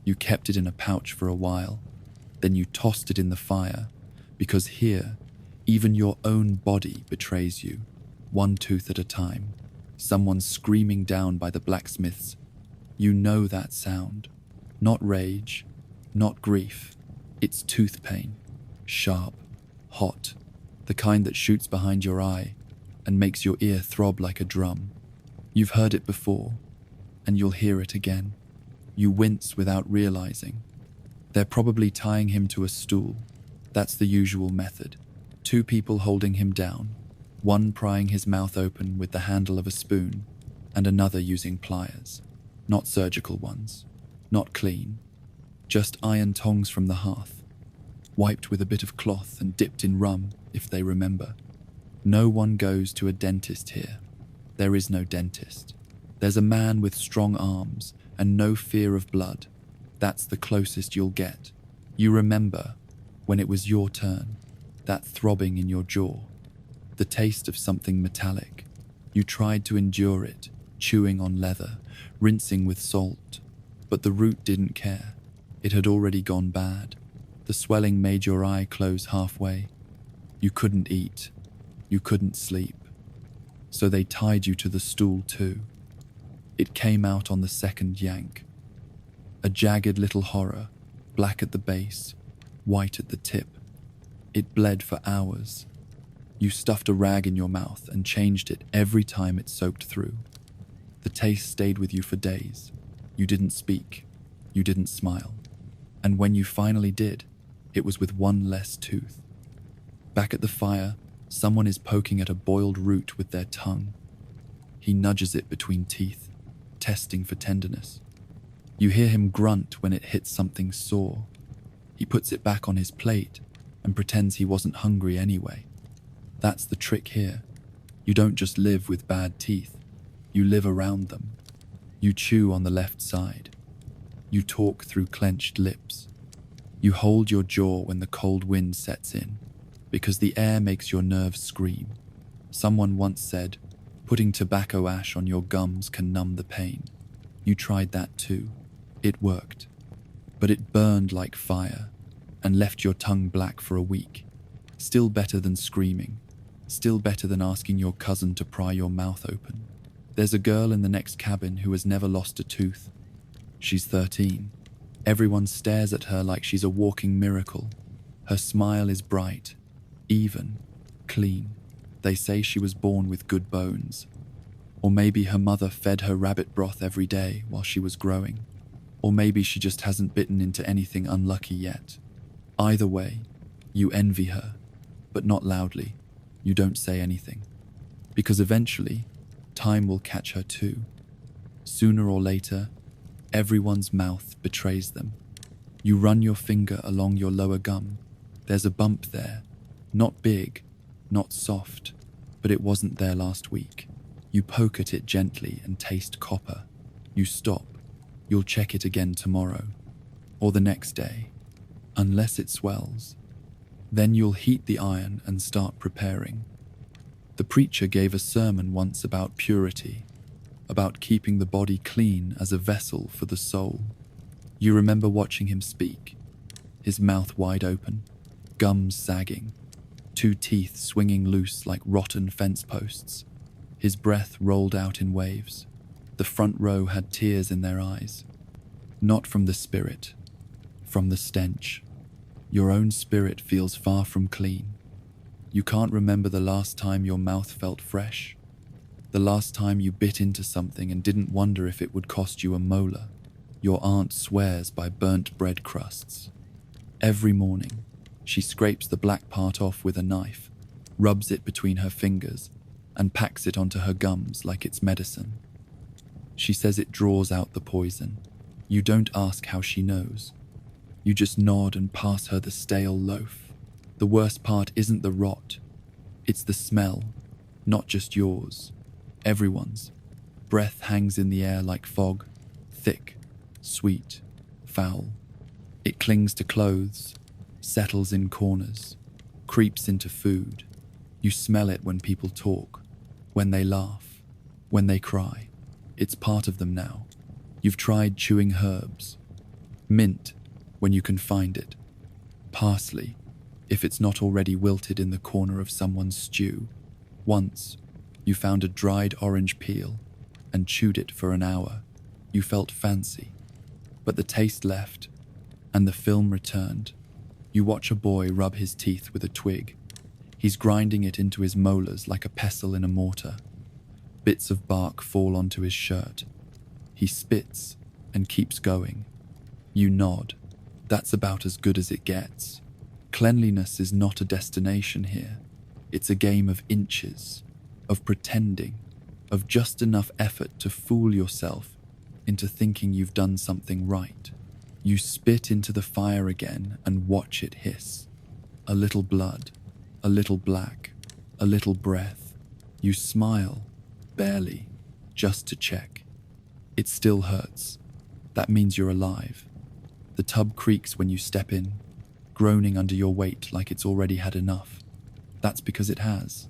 A: You kept it in a pouch for a while. Then you tossed it in the fire, because here, even your own body betrays you, one tooth at a time. Someone screaming down by the blacksmiths. You know that sound. Not rage, not grief. It's tooth pain. Sharp, hot, the kind that shoots behind your eye and makes your ear throb like a drum. You've heard it before, and you'll hear it again. You wince without realizing. They're probably tying him to a stool. That's the usual method. 2 people holding him down, one prying his mouth open with the handle of a spoon, and another using pliers. Not surgical ones, not clean, just iron tongs from the hearth, wiped with a bit of cloth and dipped in rum, if they remember. No one goes to a dentist here. There is no dentist. There's a man with strong arms and no fear of blood. That's the closest you'll get. You remember when it was your turn, that throbbing in your jaw, the taste of something metallic. You tried to endure it, chewing on leather, rinsing with salt, but the root didn't care. It had already gone bad. The swelling made your eye close halfway. You couldn't eat. You couldn't sleep. So they tied you to the stool too. It came out on the second yank. A jagged little horror, black at the base, white at the tip. It bled for hours. You stuffed a rag in your mouth and changed it every time it soaked through. The taste stayed with you for days. You didn't speak. You didn't smile. And when you finally did, it was with one less tooth. Back at the fire, someone is poking at a boiled root with their tongue. He nudges it between teeth, testing for tenderness. You hear him grunt when it hits something sore. He puts it back on his plate and pretends he wasn't hungry anyway. That's the trick here. You don't just live with bad teeth. You live around them. You chew on the left side. You talk through clenched lips. You hold your jaw when the cold wind sets in, because the air makes your nerves scream. Someone once said, putting tobacco ash on your gums can numb the pain. You tried that too. It worked. But it burned like fire and left your tongue black for a week. Still better than screaming. Still better than asking your cousin to pry your mouth open. There's a girl in the next cabin who has never lost a tooth. She's 13. Everyone stares at her like she's a walking miracle. Her smile is bright, even, clean. They say she was born with good bones. Or maybe her mother fed her rabbit broth every day while she was growing. Or maybe she just hasn't bitten into anything unlucky yet. Either way, you envy her, but not loudly. You don't say anything. Because eventually, time will catch her too. Sooner or later, everyone's mouth betrays them. You run your finger along your lower gum. There's a bump there. Not big, not soft, but it wasn't there last week. You poke at it gently and taste copper. You stop. You'll check it again tomorrow, or the next day, unless it swells. Then you'll heat the iron and start preparing. The preacher gave a sermon once about purity, about keeping the body clean as a vessel for the soul. You remember watching him speak, his mouth wide open, gums sagging, two teeth swinging loose like rotten fence posts. His breath rolled out in waves. The front row had tears in their eyes. Not from the spirit, from the stench. Your own spirit feels far from clean. You can't remember the last time your mouth felt fresh, the last time you bit into something and didn't wonder if it would cost you a molar. Your aunt swears by burnt bread crusts. Every morning, she scrapes the black part off with a knife, rubs it between her fingers, and packs it onto her gums like it's medicine. She says it draws out the poison. You don't ask how she knows. You just nod and pass her the stale loaf. The worst part isn't the rot. It's the smell, not just yours. Everyone's. Breath hangs in the air like fog, thick, sweet, foul. It clings to clothes, settles in corners, creeps into food. You smell it when people talk, when they laugh, when they cry. It's part of them now. You've tried chewing herbs. Mint, when you can find it. Parsley, if it's not already wilted in the corner of someone's stew. Once, you found a dried orange peel and chewed it for an hour. You felt fancy, but the taste left and the film returned. You watch a boy rub his teeth with a twig. He's grinding it into his molars like a pestle in a mortar. Bits of bark fall onto his shirt. He spits and keeps going. You nod. That's about as good as it gets. Cleanliness is not a destination here. It's a game of inches, of pretending, of just enough effort to fool yourself into thinking you've done something right. You spit into the fire again and watch it hiss. A little blood, a little black, a little breath. You smile, barely, just to check. It still hurts. That means you're alive. The tub creaks when you step in, groaning under your weight like it's already had enough. That's because it has.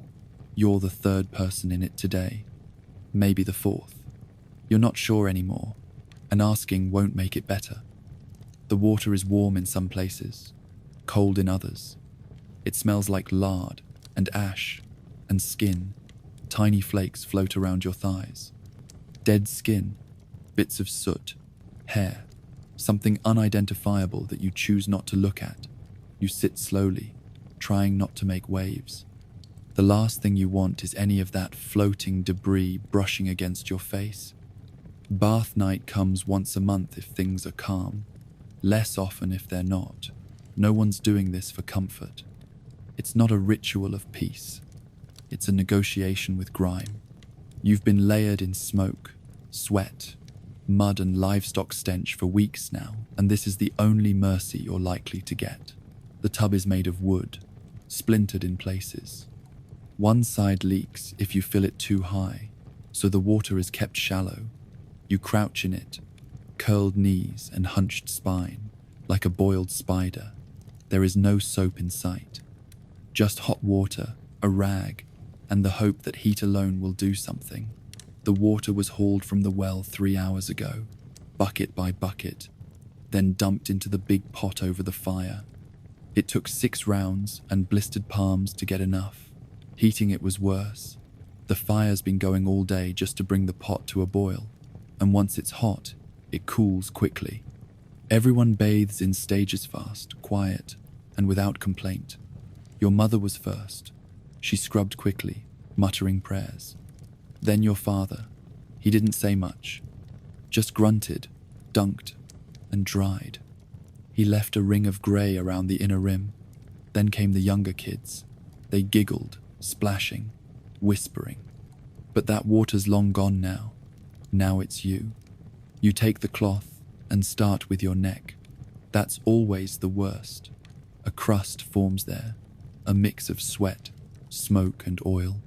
A: You're the third person in it today, maybe the fourth. You're not sure anymore, and asking won't make it better. The water is warm in some places, cold in others. It smells like lard and ash and skin. Tiny flakes float around your thighs. Dead skin, bits of soot, hair, something unidentifiable that you choose not to look at. You sit slowly, trying not to make waves. The last thing you want is any of that floating debris brushing against your face. Bath night comes once a month if things are calm, less often if they're not. No one's doing this for comfort. It's not a ritual of peace. It's a negotiation with grime. You've been layered in smoke, sweat, mud and livestock stench for weeks now, and this is the only mercy you're likely to get. The tub is made of wood, splintered in places. One side leaks if you fill it too high, so the water is kept shallow. You crouch in it, curled knees and hunched spine, like a boiled spider. There is no soap in sight. Just hot water, a rag, and the hope that heat alone will do something. The water was hauled from the well 3 hours ago, bucket by bucket, then dumped into the big pot over the fire. It took 6 rounds and blistered palms to get enough. Heating it was worse. The fire's been going all day just to bring the pot to a boil, and once it's hot, it cools quickly. Everyone bathes in stages fast, quiet, and without complaint. Your mother was first. She scrubbed quickly, muttering prayers. Then your father. He didn't say much, just grunted, dunked, and dried. He left a ring of grey around the inner rim. Then came the younger kids. They giggled, splashing, whispering. But that water's long gone now. Now it's you. You take the cloth and start with your neck. That's always the worst. A crust forms there, a mix of sweat, smoke, and oil.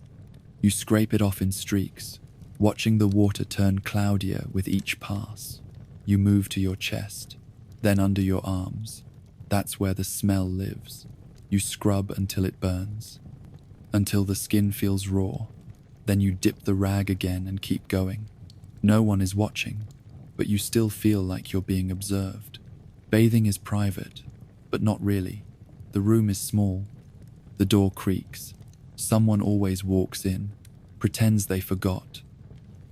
A: You scrape it off in streaks, watching the water turn cloudier with each pass. You move to your chest, then under your arms. That's where the smell lives. You scrub until it burns, until the skin feels raw. Then you dip the rag again and keep going. No one is watching, but you still feel like you're being observed. Bathing is private, but not really. The room is small. The door creaks. Someone always walks in, pretends they forgot.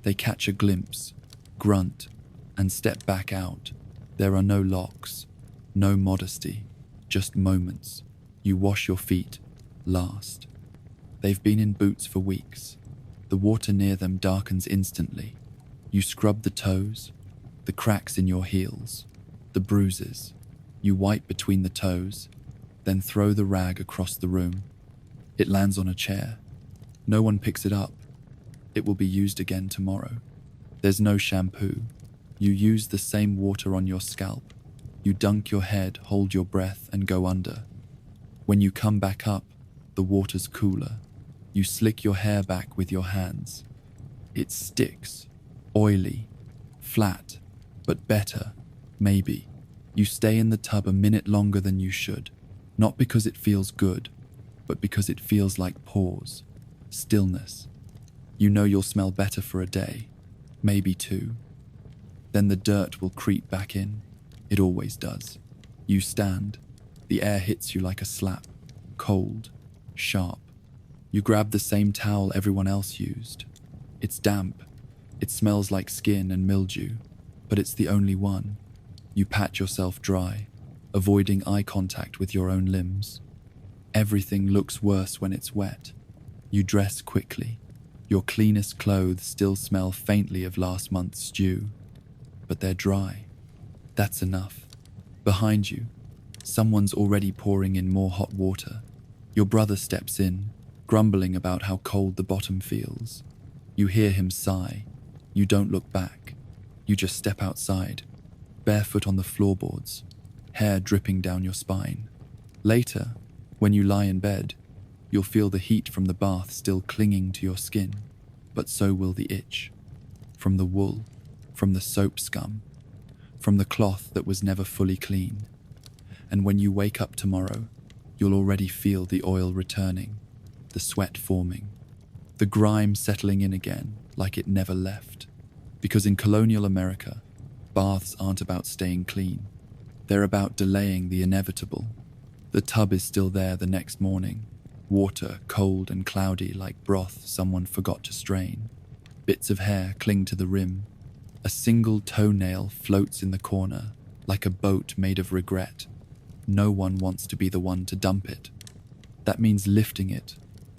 A: They catch a glimpse, grunt, and step back out. There are no locks, no modesty, just moments. You wash your feet, last. They've been in boots for weeks. The water near them darkens instantly. You scrub the toes, the cracks in your heels, the bruises. You wipe between the toes, then throw the rag across the room. It lands on a chair. No one picks it up. It will be used again tomorrow. There's no shampoo. You use the same water on your scalp. You dunk your head, hold your breath, and go under. When you come back up, the water's cooler. You slick your hair back with your hands. It sticks, oily, flat, but better, maybe. You stay in the tub a minute longer than you should, not because it feels good, but because it feels like pause, stillness. You know you'll smell better for a day, maybe two. Then the dirt will creep back in. It always does. You stand. The air hits you like a slap, cold, sharp. You grab the same towel everyone else used. It's damp. It smells like skin and mildew, but it's the only one. You pat yourself dry, avoiding eye contact with your own limbs. Everything looks worse when it's wet. You dress quickly. Your cleanest clothes still smell faintly of last month's stew, but they're dry. That's enough. Behind you, someone's already pouring in more hot water. Your brother steps in, grumbling about how cold the bottom feels. You hear him sigh. You don't look back. You just step outside, barefoot on the floorboards, hair dripping down your spine. Later, when you lie in bed, you'll feel the heat from the bath still clinging to your skin, but so will the itch. From the wool, from the soap scum, from the cloth that was never fully clean. And when you wake up tomorrow, you'll already feel the oil returning, the sweat forming, the grime settling in again like it never left. Because in colonial America, baths aren't about staying clean. They're about delaying the inevitable. The tub is still there the next morning, water cold and cloudy like broth someone forgot to strain. Bits of hair cling to the rim. A single toenail floats in the corner like a boat made of regret. No one wants to be the one to dump it. That means lifting it,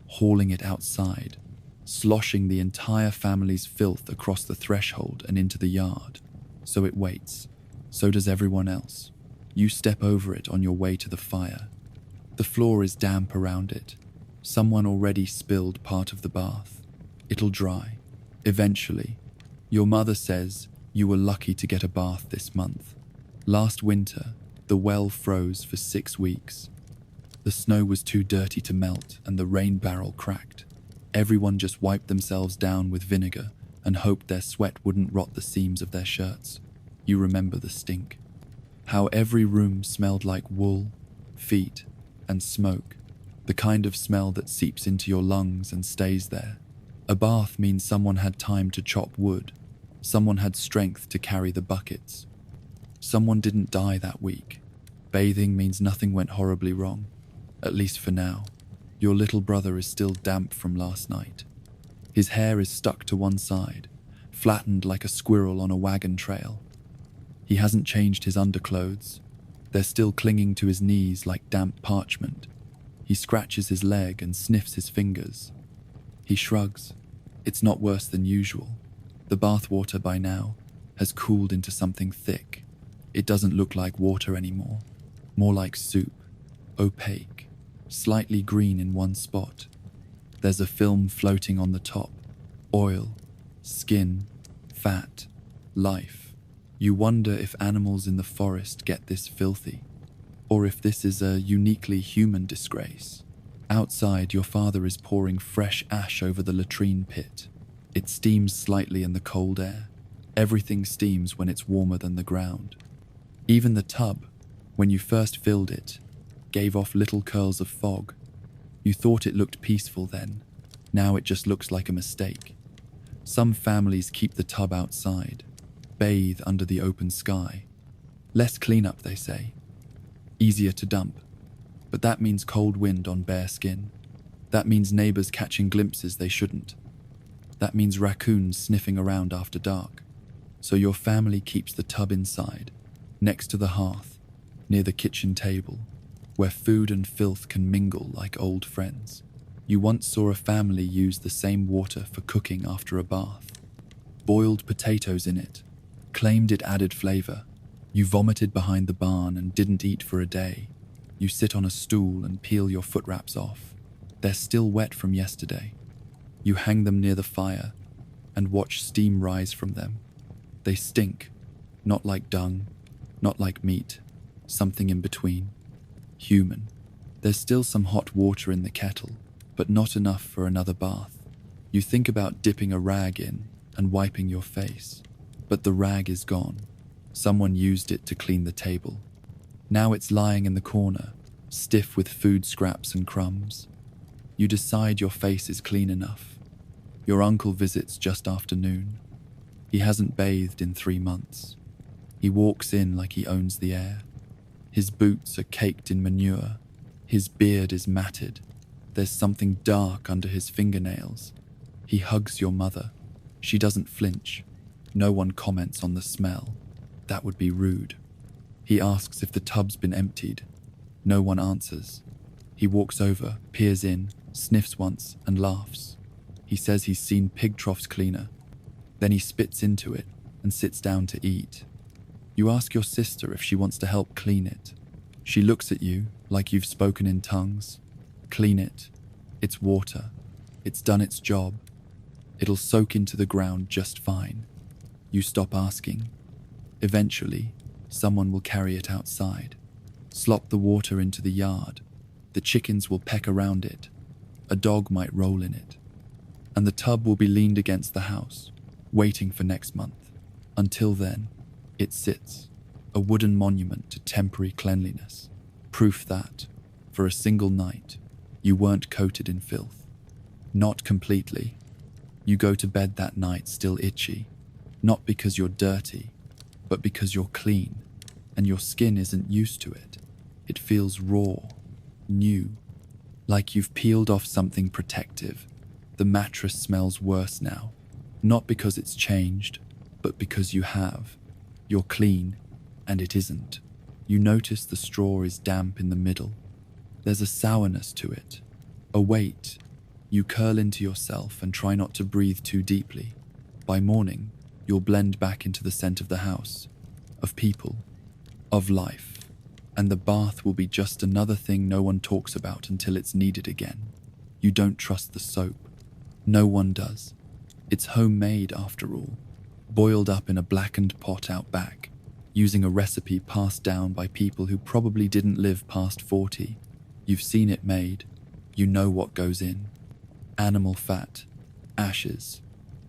A: hauling it outside, sloshing the entire family's filth across the threshold and into the yard. So it waits. So does everyone else. You step over it on your way to the fire. The floor is damp around it. Someone already spilled part of the bath. It'll dry. Eventually. Your mother says you were lucky to get a bath this month. Last winter, the well froze for 6 weeks. The snow was too dirty to melt and the rain barrel cracked. Everyone just wiped themselves down with vinegar and hoped their sweat wouldn't rot the seams of their shirts. You remember the stink. How every room smelled like wool, feet, and smoke. The kind of smell that seeps into your lungs and stays there. A bath means someone had time to chop wood. Someone had strength to carry the buckets. Someone didn't die that week. Bathing means nothing went horribly wrong. At least for now. Your little brother is still damp from last night. His hair is stuck to one side, flattened like a squirrel on a wagon trail. He hasn't changed his underclothes. They're still clinging to his knees like damp parchment. He scratches his leg and sniffs his fingers. He shrugs. It's not worse than usual. The bathwater by now has cooled into something thick. It doesn't look like water anymore. More like soup, opaque, slightly green in one spot. There's a film floating on the top. Oil, skin, fat, life. You wonder if animals in the forest get this filthy, or if this is a uniquely human disgrace. Outside, your father is pouring fresh ash over the latrine pit. It steams slightly in the cold air. Everything steams when it's warmer than the ground. Even the tub, when you first filled it, gave off little curls of fog. You thought it looked peaceful then. Now it just looks like a mistake. Some families keep the tub outside, bathe under the open sky. Less cleanup, they say. Easier to dump. But that means cold wind on bare skin. That means neighbors catching glimpses they shouldn't. That means raccoons sniffing around after dark. So your family keeps the tub inside, next to the hearth, near the kitchen table, where food and filth can mingle like old friends. You once saw a family use the same water for cooking after a bath. Boiled potatoes in it, claimed it added flavor. You vomited behind the barn and didn't eat for a day. You sit on a stool and peel your foot wraps off. They're still wet from yesterday. You hang them near the fire and watch steam rise from them. They stink, not like dung, not like meat, something in between. Human. There's still some hot water in the kettle, but not enough for another bath. You think about dipping a rag in and wiping your face, but the rag is gone. Someone used it to clean the table. Now it's lying in the corner, stiff with food scraps and crumbs. You decide your face is clean enough. Your uncle visits just after noon. He hasn't bathed in 3 months. He walks in like he owns the air. His boots are caked in manure. His beard is matted. There's something dark under his fingernails. He hugs your mother. She doesn't flinch. No one comments on the smell. That would be rude. He asks if the tub's been emptied. No one answers. He walks over, peers in, sniffs once, and laughs. He says he's seen pig troughs cleaner. Then he spits into it and sits down to eat. You ask your sister if she wants to help clean it. She looks at you like you've spoken in tongues. Clean it. It's water. It's done its job. It'll soak into the ground just fine. You stop asking. Eventually, someone will carry it outside. Slop the water into the yard. The chickens will peck around it. A dog might roll in it. And the tub will be leaned against the house, waiting for next month. Until then, it sits, a wooden monument to temporary cleanliness. Proof that, for a single night, you weren't coated in filth. Not completely. You go to bed that night still itchy, not because you're dirty, but because you're clean, and your skin isn't used to it. It feels raw, new, like you've peeled off something protective. The mattress smells worse now, not because it's changed, but because you have. You're clean, and it isn't. You notice the straw is damp in the middle. There's a sourness to it, a weight. You curl into yourself and try not to breathe too deeply. By morning, you'll blend back into the scent of the house, of people, of life, and the bath will be just another thing no one talks about until it's needed again. You don't trust the soap. No one does. It's homemade after all, boiled up in a blackened pot out back, using a recipe passed down by people who probably didn't live past 40. You've seen it made. You know what goes in. Animal fat, ashes,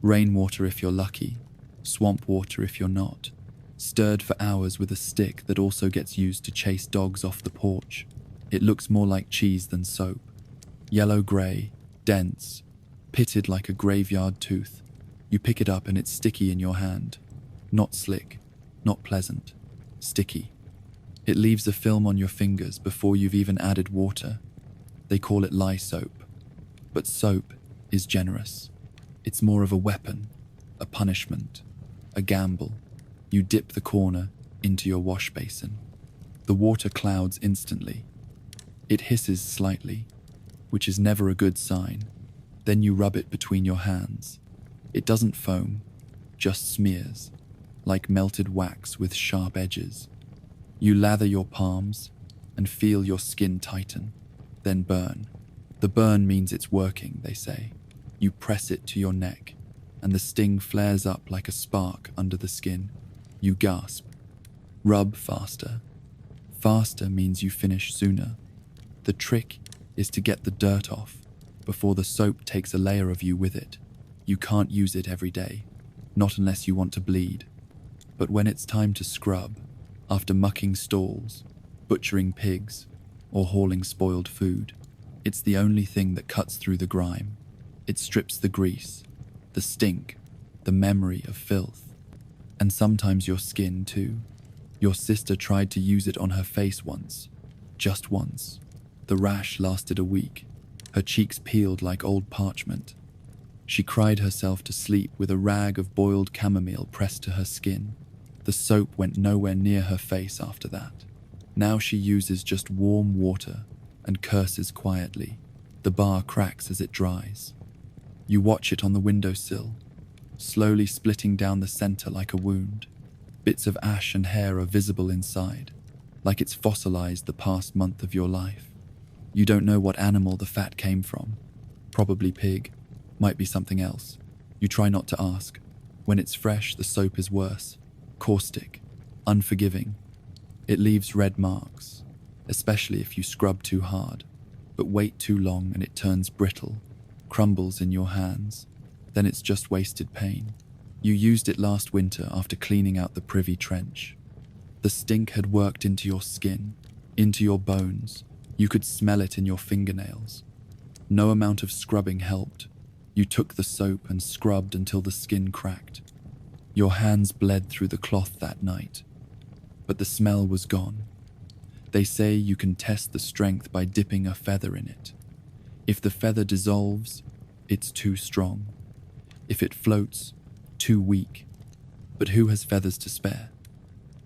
A: rainwater if you're lucky, swamp water if you're not, stirred for hours with a stick that also gets used to chase dogs off the porch. It looks more like cheese than soap. Yellow-grey, dense, pitted like a graveyard tooth. You pick it up and it's sticky in your hand. Not slick, not pleasant, sticky. It leaves a film on your fingers before you've even added water. They call it lye soap. But soap is generous. It's more of a weapon, a punishment, a gamble. You dip the corner into your wash basin. The water clouds instantly. It hisses slightly, which is never a good sign. Then you rub it between your hands. It doesn't foam, just smears, like melted wax with sharp edges. You lather your palms and feel your skin tighten, then burn. The burn means it's working, they say. You press it to your neck, and the sting flares up like a spark under the skin. You gasp. Rub faster. Faster means you finish sooner. The trick is to get the dirt off before the soap takes a layer of you with it. You can't use it every day, not unless you want to bleed. But when it's time to scrub, after mucking stalls, butchering pigs, or hauling spoiled food, it's the only thing that cuts through the grime. It strips the grease, the stink, the memory of filth, and sometimes your skin too. Your sister tried to use it on her face once, just once. The rash lasted a week. Her cheeks peeled like old parchment. She cried herself to sleep with a rag of boiled chamomile pressed to her skin. The soap went nowhere near her face after that. Now she uses just warm water and curses quietly. The bar cracks as it dries. You watch it on the windowsill, slowly splitting down the center like a wound. Bits of ash and hair are visible inside, like it's fossilized the past month of your life. You don't know what animal the fat came from. Probably pig, might be something else. You try not to ask. When it's fresh, the soap is worse. Caustic, unforgiving. It leaves red marks, especially if you scrub too hard, but wait too long and it turns brittle, crumbles in your hands. Then it's just wasted pain. You used it last winter after cleaning out the privy trench. The stink had worked into your skin, into your bones. You could smell it in your fingernails. No amount of scrubbing helped. You took the soap and scrubbed until the skin cracked. Your hands bled through the cloth that night, but the smell was gone. They say you can test the strength by dipping a feather in it. If the feather dissolves, it's too strong. If it floats, too weak. But who has feathers to spare?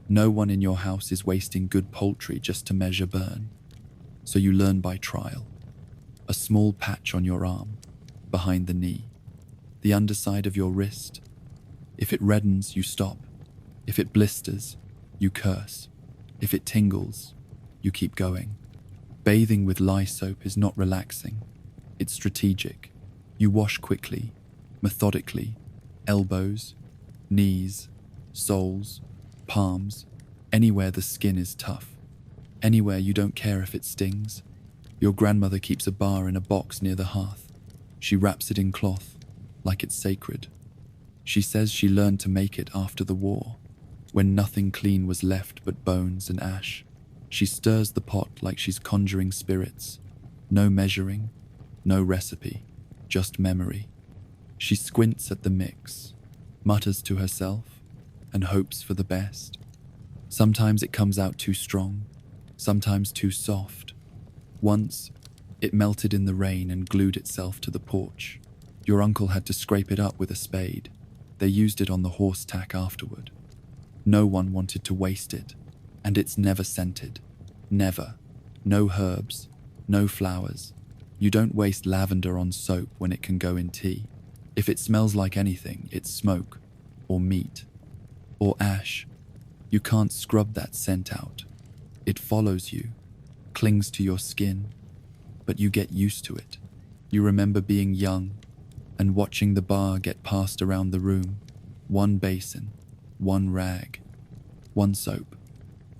A: No one in your house is wasting good poultry just to measure burn. So you learn by trial. A small patch on your arm, behind the knee, the underside of your wrist. If it reddens, you stop. If it blisters, you curse. If it tingles, you keep going. Bathing with lye soap is not relaxing. It's strategic. You wash quickly, methodically, elbows, knees, soles, palms, anywhere the skin is tough. Anywhere you don't care if it stings. Your grandmother keeps a bar in a box near the hearth. She wraps it in cloth, like it's sacred. She says she learned to make it after the war, when nothing clean was left but bones and ash. She stirs the pot like she's conjuring spirits. No measuring, no recipe, just memory. She squints at the mix, mutters to herself, and hopes for the best. Sometimes it comes out too strong, sometimes too soft. Once, it melted in the rain and glued itself to the porch. Your uncle had to scrape it up with a spade. They used it on the horse tack afterward. No one wanted to waste it, and it's never scented. Never. No herbs, no flowers. You don't waste lavender on soap when it can go in tea. If it smells like anything, it's smoke, or meat, or ash. You can't scrub that scent out. It follows you, clings to your skin, but you get used to it. You remember being young and watching the bar get passed around the room. One basin, one rag, one soap.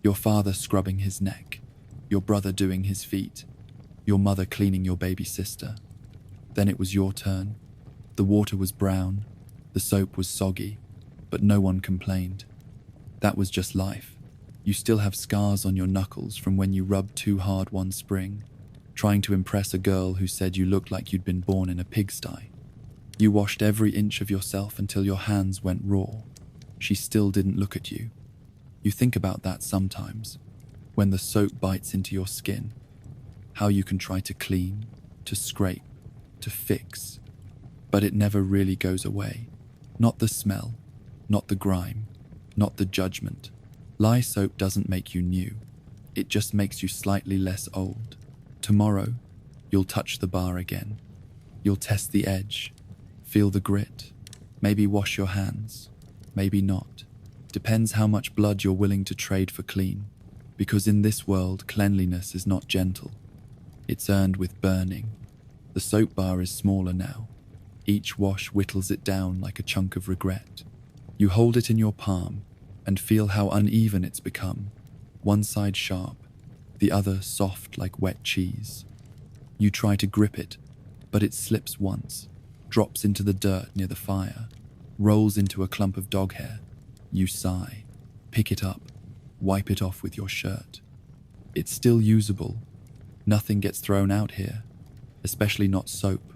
A: Your father scrubbing his neck, your brother doing his feet, your mother cleaning your baby sister. Then it was your turn. The water was brown, the soap was soggy, but no one complained. That was just life. You still have scars on your knuckles from when you rubbed too hard one spring, trying to impress a girl who said you looked like you'd been born in a pigsty. You washed every inch of yourself until your hands went raw. She still didn't look at you. You think about that sometimes, when the soap bites into your skin, how you can try to clean, to scrape, to fix, but it never really goes away. Not the smell, not the grime, not the judgment. Lye soap doesn't make you new. It just makes you slightly less old. Tomorrow, you'll touch the bar again. You'll test the edge, feel the grit, maybe wash your hands, maybe not. Depends how much blood you're willing to trade for clean, because in this world, cleanliness is not gentle. It's earned with burning, The soap bar is smaller now. Each wash whittles it down like a chunk of regret. You hold it in your palm and feel how uneven it's become. One side sharp, the other soft like wet cheese. You try to grip it, but it slips once, drops into the dirt near the fire, rolls into a clump of dog hair. You sigh, pick it up, wipe it off with your shirt. It's still usable. Nothing gets thrown out here, especially not soap.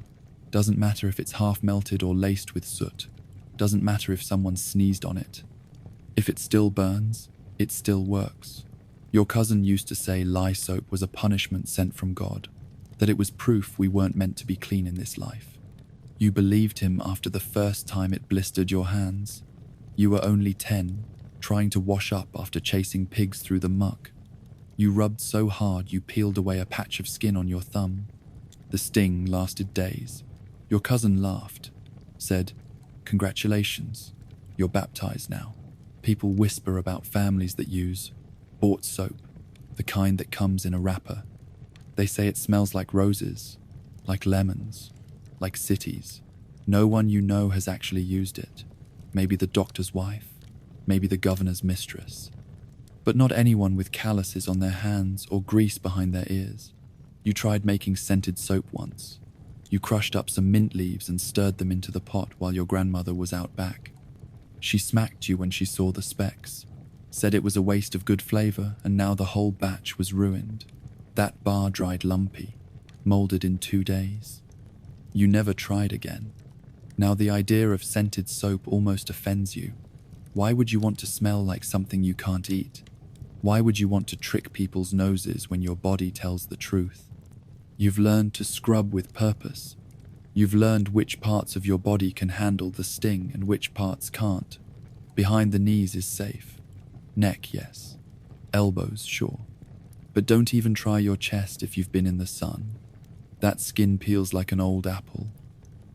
A: Doesn't matter if it's half melted or laced with soot. Doesn't matter if someone sneezed on it. If it still burns, it still works. Your cousin used to say lye soap was a punishment sent from God, that it was proof we weren't meant to be clean in this life. You believed him after the first time it blistered your hands. You were only 10, trying to wash up after chasing pigs through the muck. You rubbed so hard you peeled away a patch of skin on your thumb. The sting lasted days. Your cousin laughed, said, "Congratulations, you're baptized now." People whisper about families that use bought soap, the kind that comes in a wrapper. They say it smells like roses, like lemons, like cities. No one you know has actually used it. Maybe the doctor's wife, maybe the governor's mistress. But not anyone with calluses on their hands or grease behind their ears. You tried making scented soap once. You crushed up some mint leaves and stirred them into the pot while your grandmother was out back. She smacked you when she saw the specks, said it was a waste of good flavor, and now the whole batch was ruined. That bar dried lumpy, molded in 2 days. You never tried again. Now the idea of scented soap almost offends you. Why would you want to smell like something you can't eat? Why would you want to trick people's noses when your body tells the truth? You've learned to scrub with purpose. You've learned which parts of your body can handle the sting and which parts can't. Behind the knees is safe. Neck, yes. Elbows, sure. But don't even try your chest if you've been in the sun. That skin peels like an old apple.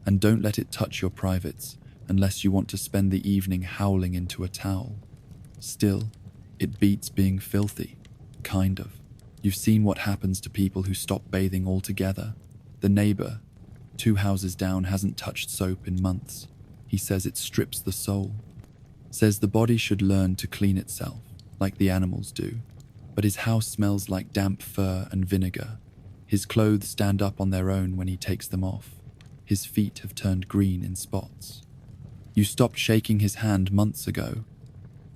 A: And don't let it touch your privates unless you want to spend the evening howling into a towel. Still, it beats being filthy. Kind of. You've seen what happens to people who stop bathing altogether. The neighbor, 2 houses down, hasn't touched soap in months. He says it strips the soul. Says the body should learn to clean itself, like the animals do. But his house smells like damp fur and vinegar. His clothes stand up on their own when he takes them off. His feet have turned green in spots. You stopped shaking his hand months ago.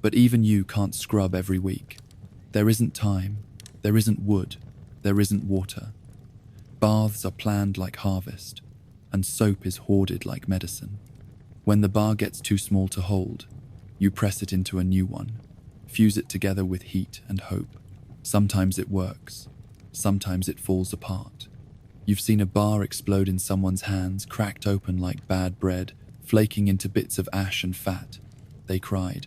A: But even you can't scrub every week. There isn't time. There isn't wood. There isn't water. Baths are planned like harvest, and soap is hoarded like medicine. When the bar gets too small to hold, you press it into a new one, fuse it together with heat and hope. Sometimes it works. Sometimes it falls apart. You've seen a bar explode in someone's hands, cracked open like bad bread, flaking into bits of ash and fat. They cried.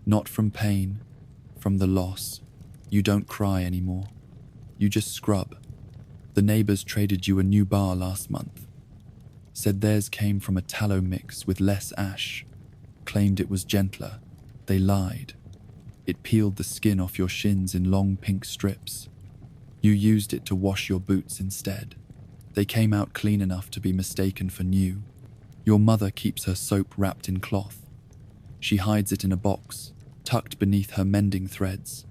A: Not from pain, from the loss. You don't cry anymore. You just scrub. The neighbors traded you a new bar last month. Said theirs came from a tallow mix with less ash. Claimed it was gentler. They lied. It peeled the skin off your shins in long pink strips. You used it to wash your boots instead. They came out clean enough to be mistaken for new. Your mother keeps her soap wrapped in cloth. She hides it in a box, tucked beneath her mending threads.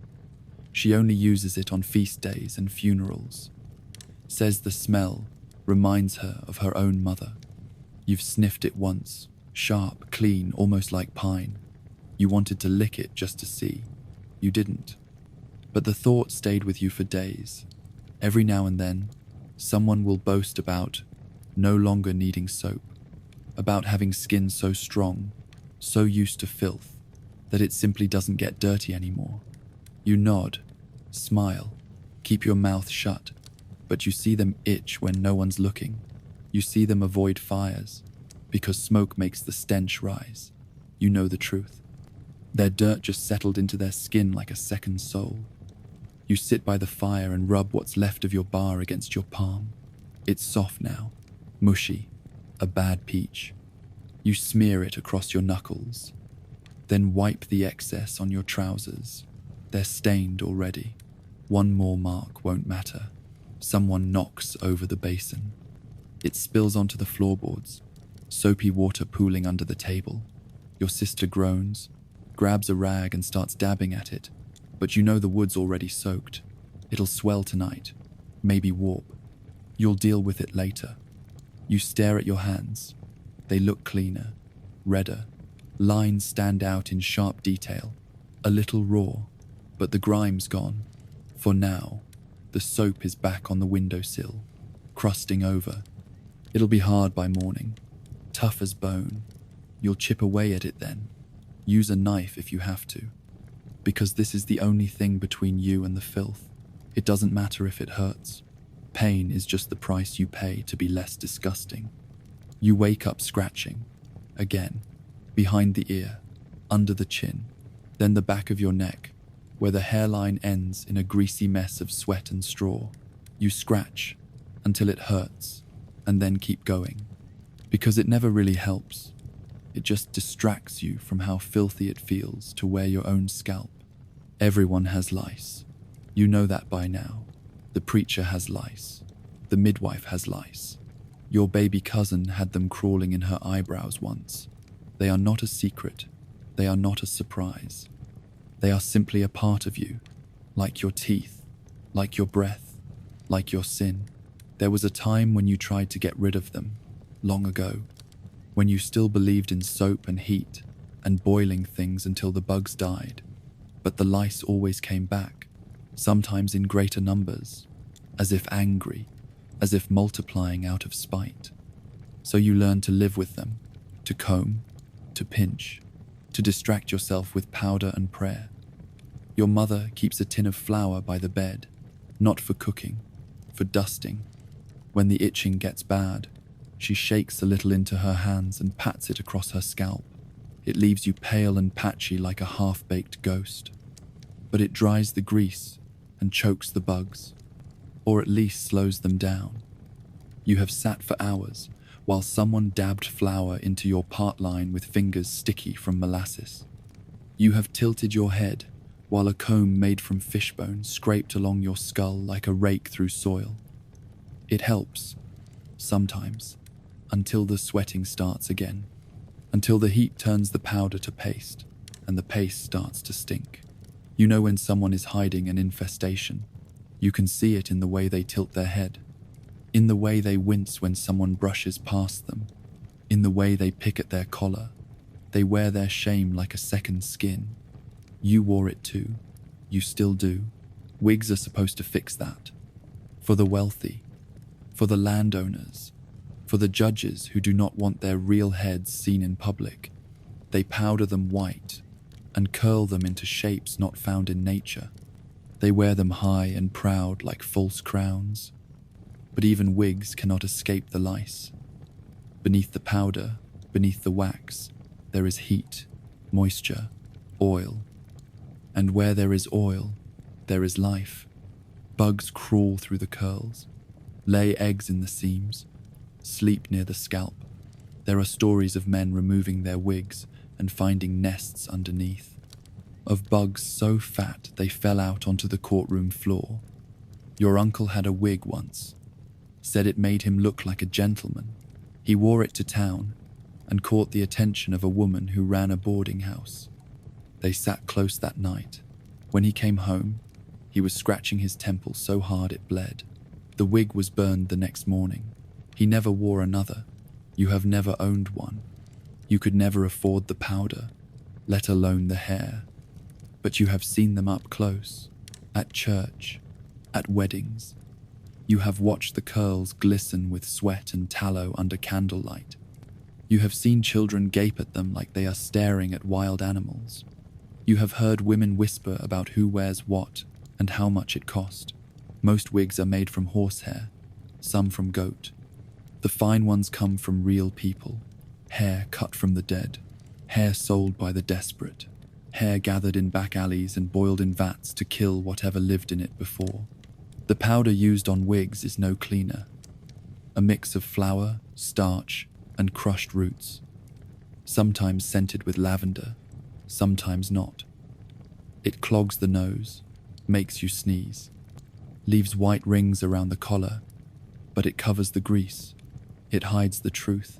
A: She only uses it on feast days and funerals. Says the smell reminds her of her own mother. You've sniffed it once, sharp, clean, almost like pine. You wanted to lick it just to see. You didn't. But the thought stayed with you for days. Every now and then, someone will boast about no longer needing soap, about having skin so strong, so used to filth, that it simply doesn't get dirty anymore. You nod, smile, keep your mouth shut, but you see them itch when no one's looking. You see them avoid fires, because smoke makes the stench rise. You know the truth. Their dirt just settled into their skin like a second soul. You sit by the fire and rub what's left of your bar against your palm. It's soft now, mushy, a bad peach. You smear it across your knuckles, then wipe the excess on your trousers. They're stained already. One more mark won't matter. Someone knocks over the basin. It spills onto the floorboards, soapy water pooling under the table. Your sister groans, grabs a rag and starts dabbing at it, but you know the wood's already soaked. It'll swell tonight, maybe warp. You'll deal with it later. You stare at your hands. They look cleaner, redder. Lines stand out in sharp detail, a little raw, but the grime's gone. For now, the soap is back on the windowsill, crusting over. It'll be hard by morning, tough as bone. You'll chip away at it then. Use a knife if you have to, because this is the only thing between you and the filth. It doesn't matter if it hurts. Pain is just the price you pay to be less disgusting. You wake up scratching, again, behind the ear, under the chin, then the back of your neck, where the hairline ends in a greasy mess of sweat and straw. You scratch until it hurts, and then keep going, because it never really helps. It just distracts you from how filthy it feels to wear your own scalp. Everyone has lice. You know that by now. The preacher has lice. The midwife has lice. Your baby cousin had them crawling in her eyebrows once. They are not a secret. They are not a surprise. They are simply a part of you, like your teeth, like your breath, like your sin. There was a time when you tried to get rid of them, long ago, when you still believed in soap and heat and boiling things until the bugs died. But the lice always came back, sometimes in greater numbers, as if angry, as if multiplying out of spite. So you learned to live with them, to comb, to pinch, to distract yourself with powder and prayer. Your mother keeps a tin of flour by the bed, not for cooking, for dusting. When the itching gets bad, she shakes a little into her hands and pats it across her scalp. It leaves you pale and patchy like a half-baked ghost. But it dries the grease and chokes the bugs, or at least slows them down. You have sat for hours while someone dabbed flour into your part line with fingers sticky from molasses. You have tilted your head while a comb made from fishbone scraped along your skull like a rake through soil. It helps, sometimes, until the sweating starts again, until the heat turns the powder to paste and the paste starts to stink. You know when someone is hiding an infestation. You can see it in the way they tilt their head, in the way they wince when someone brushes past them, in the way they pick at their collar. They wear their shame like a second skin. You wore it too. You still do. Wigs are supposed to fix that. For the wealthy, for the landowners, for the judges who do not want their real heads seen in public. They powder them white and curl them into shapes not found in nature. They wear them high and proud like false crowns. But even wigs cannot escape the lice. Beneath the powder, beneath the wax, there is heat, moisture, oil. And where there is oil, there is life. Bugs crawl through the curls, lay eggs in the seams, sleep near the scalp. There are stories of men removing their wigs and finding nests underneath, of bugs so fat they fell out onto the courtroom floor. Your uncle had a wig once, said it made him look like a gentleman. He wore it to town and caught the attention of a woman who ran a boarding house. They sat close that night. When he came home, he was scratching his temple so hard it bled. The wig was burned the next morning. He never wore another. You have never owned one. You could never afford the powder, let alone the hair. But you have seen them up close, at church, at weddings. You have watched the curls glisten with sweat and tallow under candlelight. You have seen children gape at them like they are staring at wild animals. You have heard women whisper about who wears what and how much it cost. Most wigs are made from horsehair, some from goat. The fine ones come from real people, hair cut from the dead, hair sold by the desperate, hair gathered in back alleys and boiled in vats to kill whatever lived in it before. The powder used on wigs is no cleaner. A mix of flour, starch, and crushed roots, sometimes scented with lavender, sometimes not. It clogs the nose, makes you sneeze, leaves white rings around the collar, but it covers the grease. It hides the truth.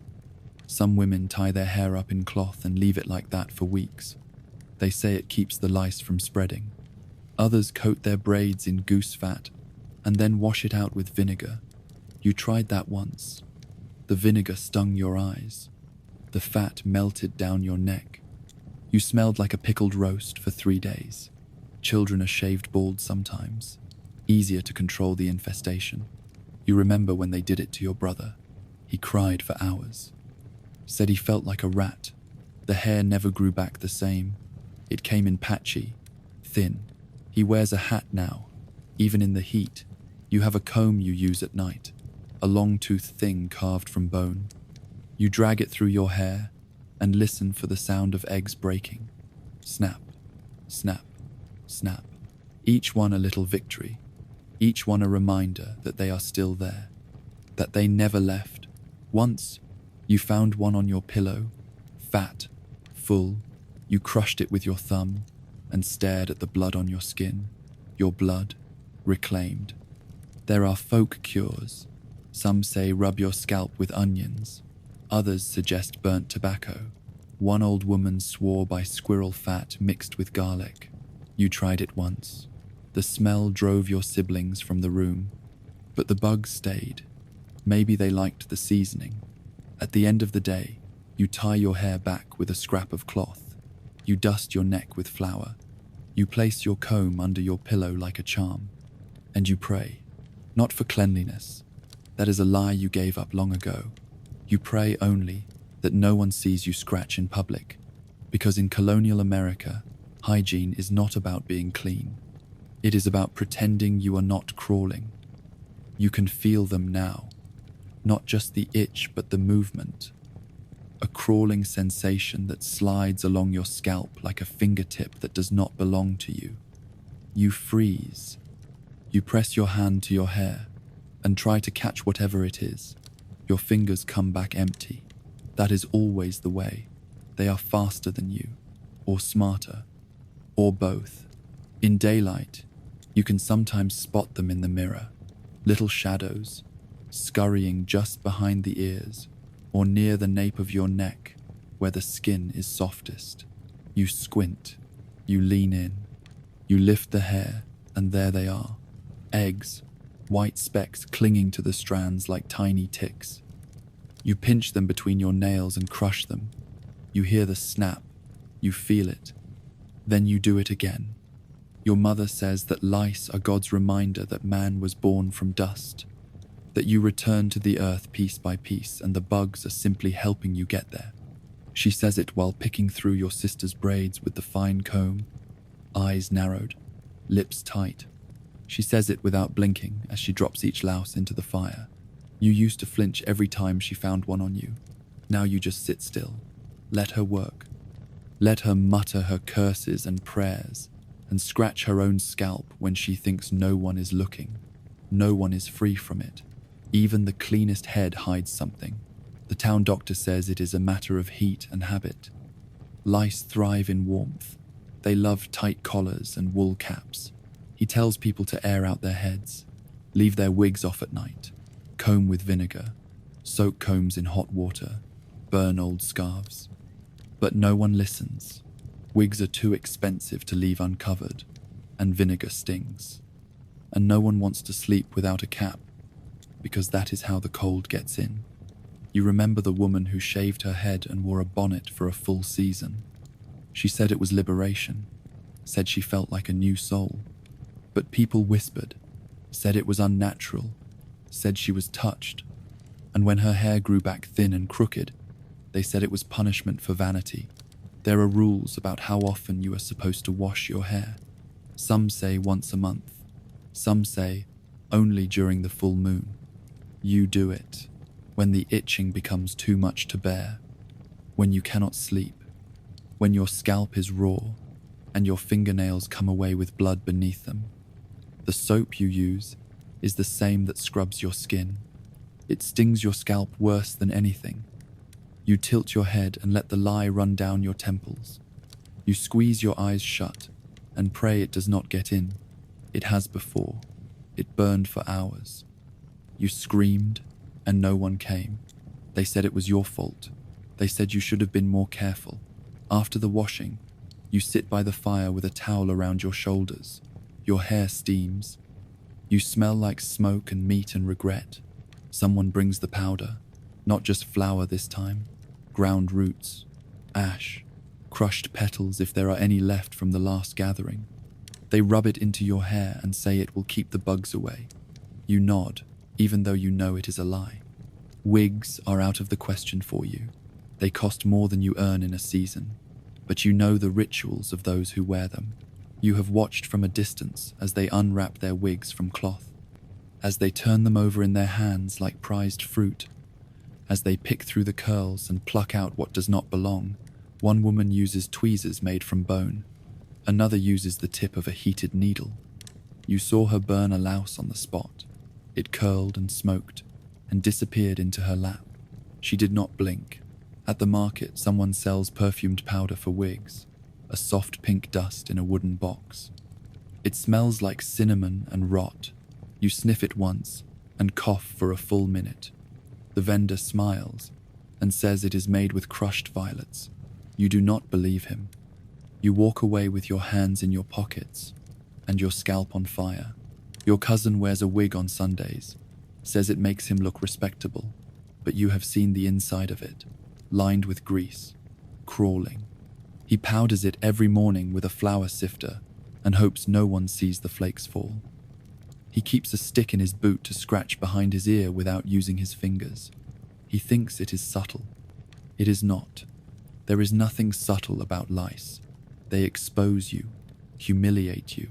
A: Some women tie their hair up in cloth and leave it like that for weeks. They say it keeps the lice from spreading. Others coat their braids in goose fat and then wash it out with vinegar. You tried that once. The vinegar stung your eyes. The fat melted down your neck. You smelled like a pickled roast for 3 days. Children are shaved bald sometimes. Easier to control the infestation. You remember when they did it to your brother. He cried for hours. Said he felt like a rat. The hair never grew back the same. It came in patchy, thin. He wears a hat now, even in the heat. You have a comb you use at night, a long-toothed thing carved from bone. You drag it through your hair and listen for the sound of eggs breaking. Snap, snap, snap. Each one a little victory. Each one a reminder that they are still there, that they never left. Once, you found one on your pillow, fat, full. You crushed it with your thumb and stared at the blood on your skin. Your blood, reclaimed. There are folk cures. Some say rub your scalp with onions. Others suggest burnt tobacco. One old woman swore by squirrel fat mixed with garlic. You tried it once. The smell drove your siblings from the room, but the bugs stayed. Maybe they liked the seasoning. At the end of the day, you tie your hair back with a scrap of cloth. You dust your neck with flour. You place your comb under your pillow like a charm. And you pray, not for cleanliness. That is a lie you gave up long ago. You pray only that no one sees you scratch in public, because in colonial America, hygiene is not about being clean. It is about pretending you are not crawling. You can feel them now, not just the itch but the movement. A crawling sensation that slides along your scalp like a fingertip that does not belong to you. You freeze. You press your hand to your hair and try to catch whatever it is. Your fingers come back empty. That is always the way. They are faster than you, or smarter, or both. In daylight, you can sometimes spot them in the mirror, little shadows, scurrying just behind the ears, or near the nape of your neck, where the skin is softest. You squint, you lean in, you lift the hair, and there they are. Eggs, white specks clinging to the strands like tiny ticks. You pinch them between your nails and crush them. You hear the snap, you feel it. Then you do it again. Your mother says that lice are God's reminder that man was born from dust, that you return to the earth piece by piece and the bugs are simply helping you get there. She says it while picking through your sister's braids with the fine comb, eyes narrowed, lips tight. She says it without blinking as she drops each louse into the fire. You used to flinch every time she found one on you. Now you just sit still. Let her work. Let her mutter her curses and prayers and scratch her own scalp when she thinks no one is looking. No one is free from it. Even the cleanest head hides something. The town doctor says it is a matter of heat and habit. Lice thrive in warmth. They love tight collars and wool caps. He tells people to air out their heads, leave their wigs off at night, comb with vinegar, soak combs in hot water, burn old scarves. But no one listens. Wigs are too expensive to leave uncovered, and vinegar stings. And no one wants to sleep without a cap, because that is how the cold gets in. You remember the woman who shaved her head and wore a bonnet for a full season. She said it was liberation, said she felt like a new soul. But people whispered, said it was unnatural, said she was touched. And when her hair grew back thin and crooked, they said it was punishment for vanity. There are rules about how often you are supposed to wash your hair. Some say once a month. Some say only during the full moon. You do it when the itching becomes too much to bear, when you cannot sleep, when your scalp is raw and your fingernails come away with blood beneath them. The soap you use is the same that scrubs your skin. It stings your scalp worse than anything. You tilt your head and let the lye run down your temples. You squeeze your eyes shut and pray it does not get in. It has before. It burned for hours. You screamed and no one came. They said it was your fault. They said you should have been more careful. After the washing, you sit by the fire with a towel around your shoulders. Your hair steams. You smell like smoke and meat and regret. Someone brings the powder, not just flour this time, ground roots, ash, crushed petals if there are any left from the last gathering. They rub it into your hair and say it will keep the bugs away. You nod, even though you know it is a lie. Wigs are out of the question for you. They cost more than you earn in a season, but you know the rituals of those who wear them. You have watched from a distance as they unwrap their wigs from cloth, as they turn them over in their hands like prized fruit, as they pick through the curls and pluck out what does not belong. One woman uses tweezers made from bone. Another uses the tip of a heated needle. You saw her burn a louse on the spot. It curled and smoked and disappeared into her lap. She did not blink. At the market, someone sells perfumed powder for wigs, a soft pink dust in a wooden box. It smells like cinnamon and rot. You sniff it once and cough for a full minute. The vendor smiles and says it is made with crushed violets. You do not believe him. You walk away with your hands in your pockets and your scalp on fire. Your cousin wears a wig on Sundays, says it makes him look respectable, but you have seen the inside of it, lined with grease, crawling. He powders it every morning with a flour sifter and hopes no one sees the flakes fall. He keeps a stick in his boot to scratch behind his ear without using his fingers. He thinks it is subtle. It is not. There is nothing subtle about lice. They expose you, humiliate you.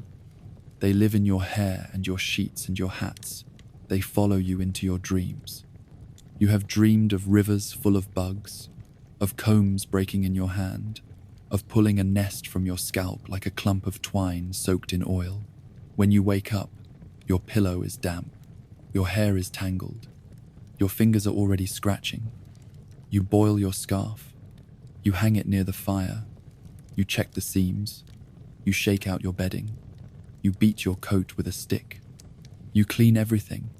A: They live in your hair and your sheets and your hats. They follow you into your dreams. You have dreamed of rivers full of bugs, of combs breaking in your hand, of pulling a nest from your scalp like a clump of twine soaked in oil. When you wake up, your pillow is damp, your hair is tangled, your fingers are already scratching. You boil your scarf, you hang it near the fire, you check the seams, you shake out your bedding, you beat your coat with a stick. You clean everything,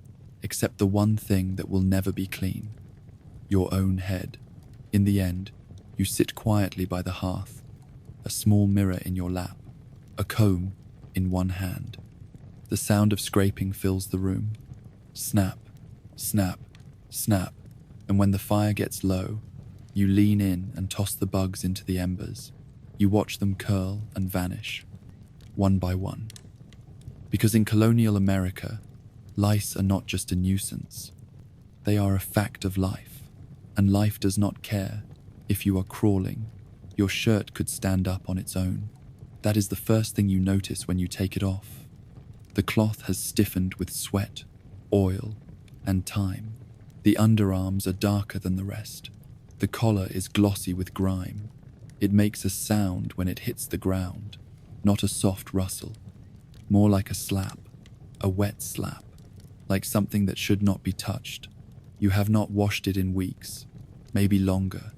A: except the one thing that will never be clean, your own head. In the end, you sit quietly by the hearth, a small mirror in your lap, a comb in one hand. The sound of scraping fills the room. Snap, snap, snap, and when the fire gets low, you lean in and toss the bugs into the embers. You watch them curl and vanish, one by one. Because in colonial America, lice are not just a nuisance. They are a fact of life, and life does not care if you are crawling. Your shirt could stand up on its own. That is the first thing you notice when you take it off. The cloth has stiffened with sweat, oil, and time. The underarms are darker than the rest. The collar is glossy with grime. It makes a sound when it hits the ground, not a soft rustle, more like a slap, a wet slap, like something that should not be touched. You have not washed it in weeks, maybe longer.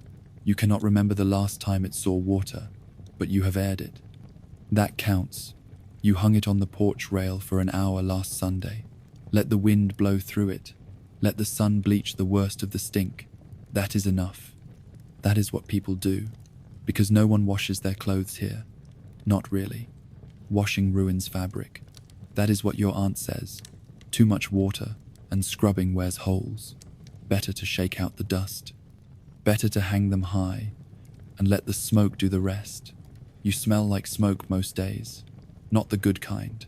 A: You cannot remember the last time it saw water, but you have aired it. That counts. You hung it on the porch rail for an hour last Sunday. Let the wind blow through it. Let the sun bleach the worst of the stink. That is enough. That is what people do, because no one washes their clothes here. Not really. Washing ruins fabric. That is what your aunt says. Too much water, and scrubbing wears holes. Better to shake out the dust. Better to hang them high, and let the smoke do the rest. You smell like smoke most days. Not the good kind.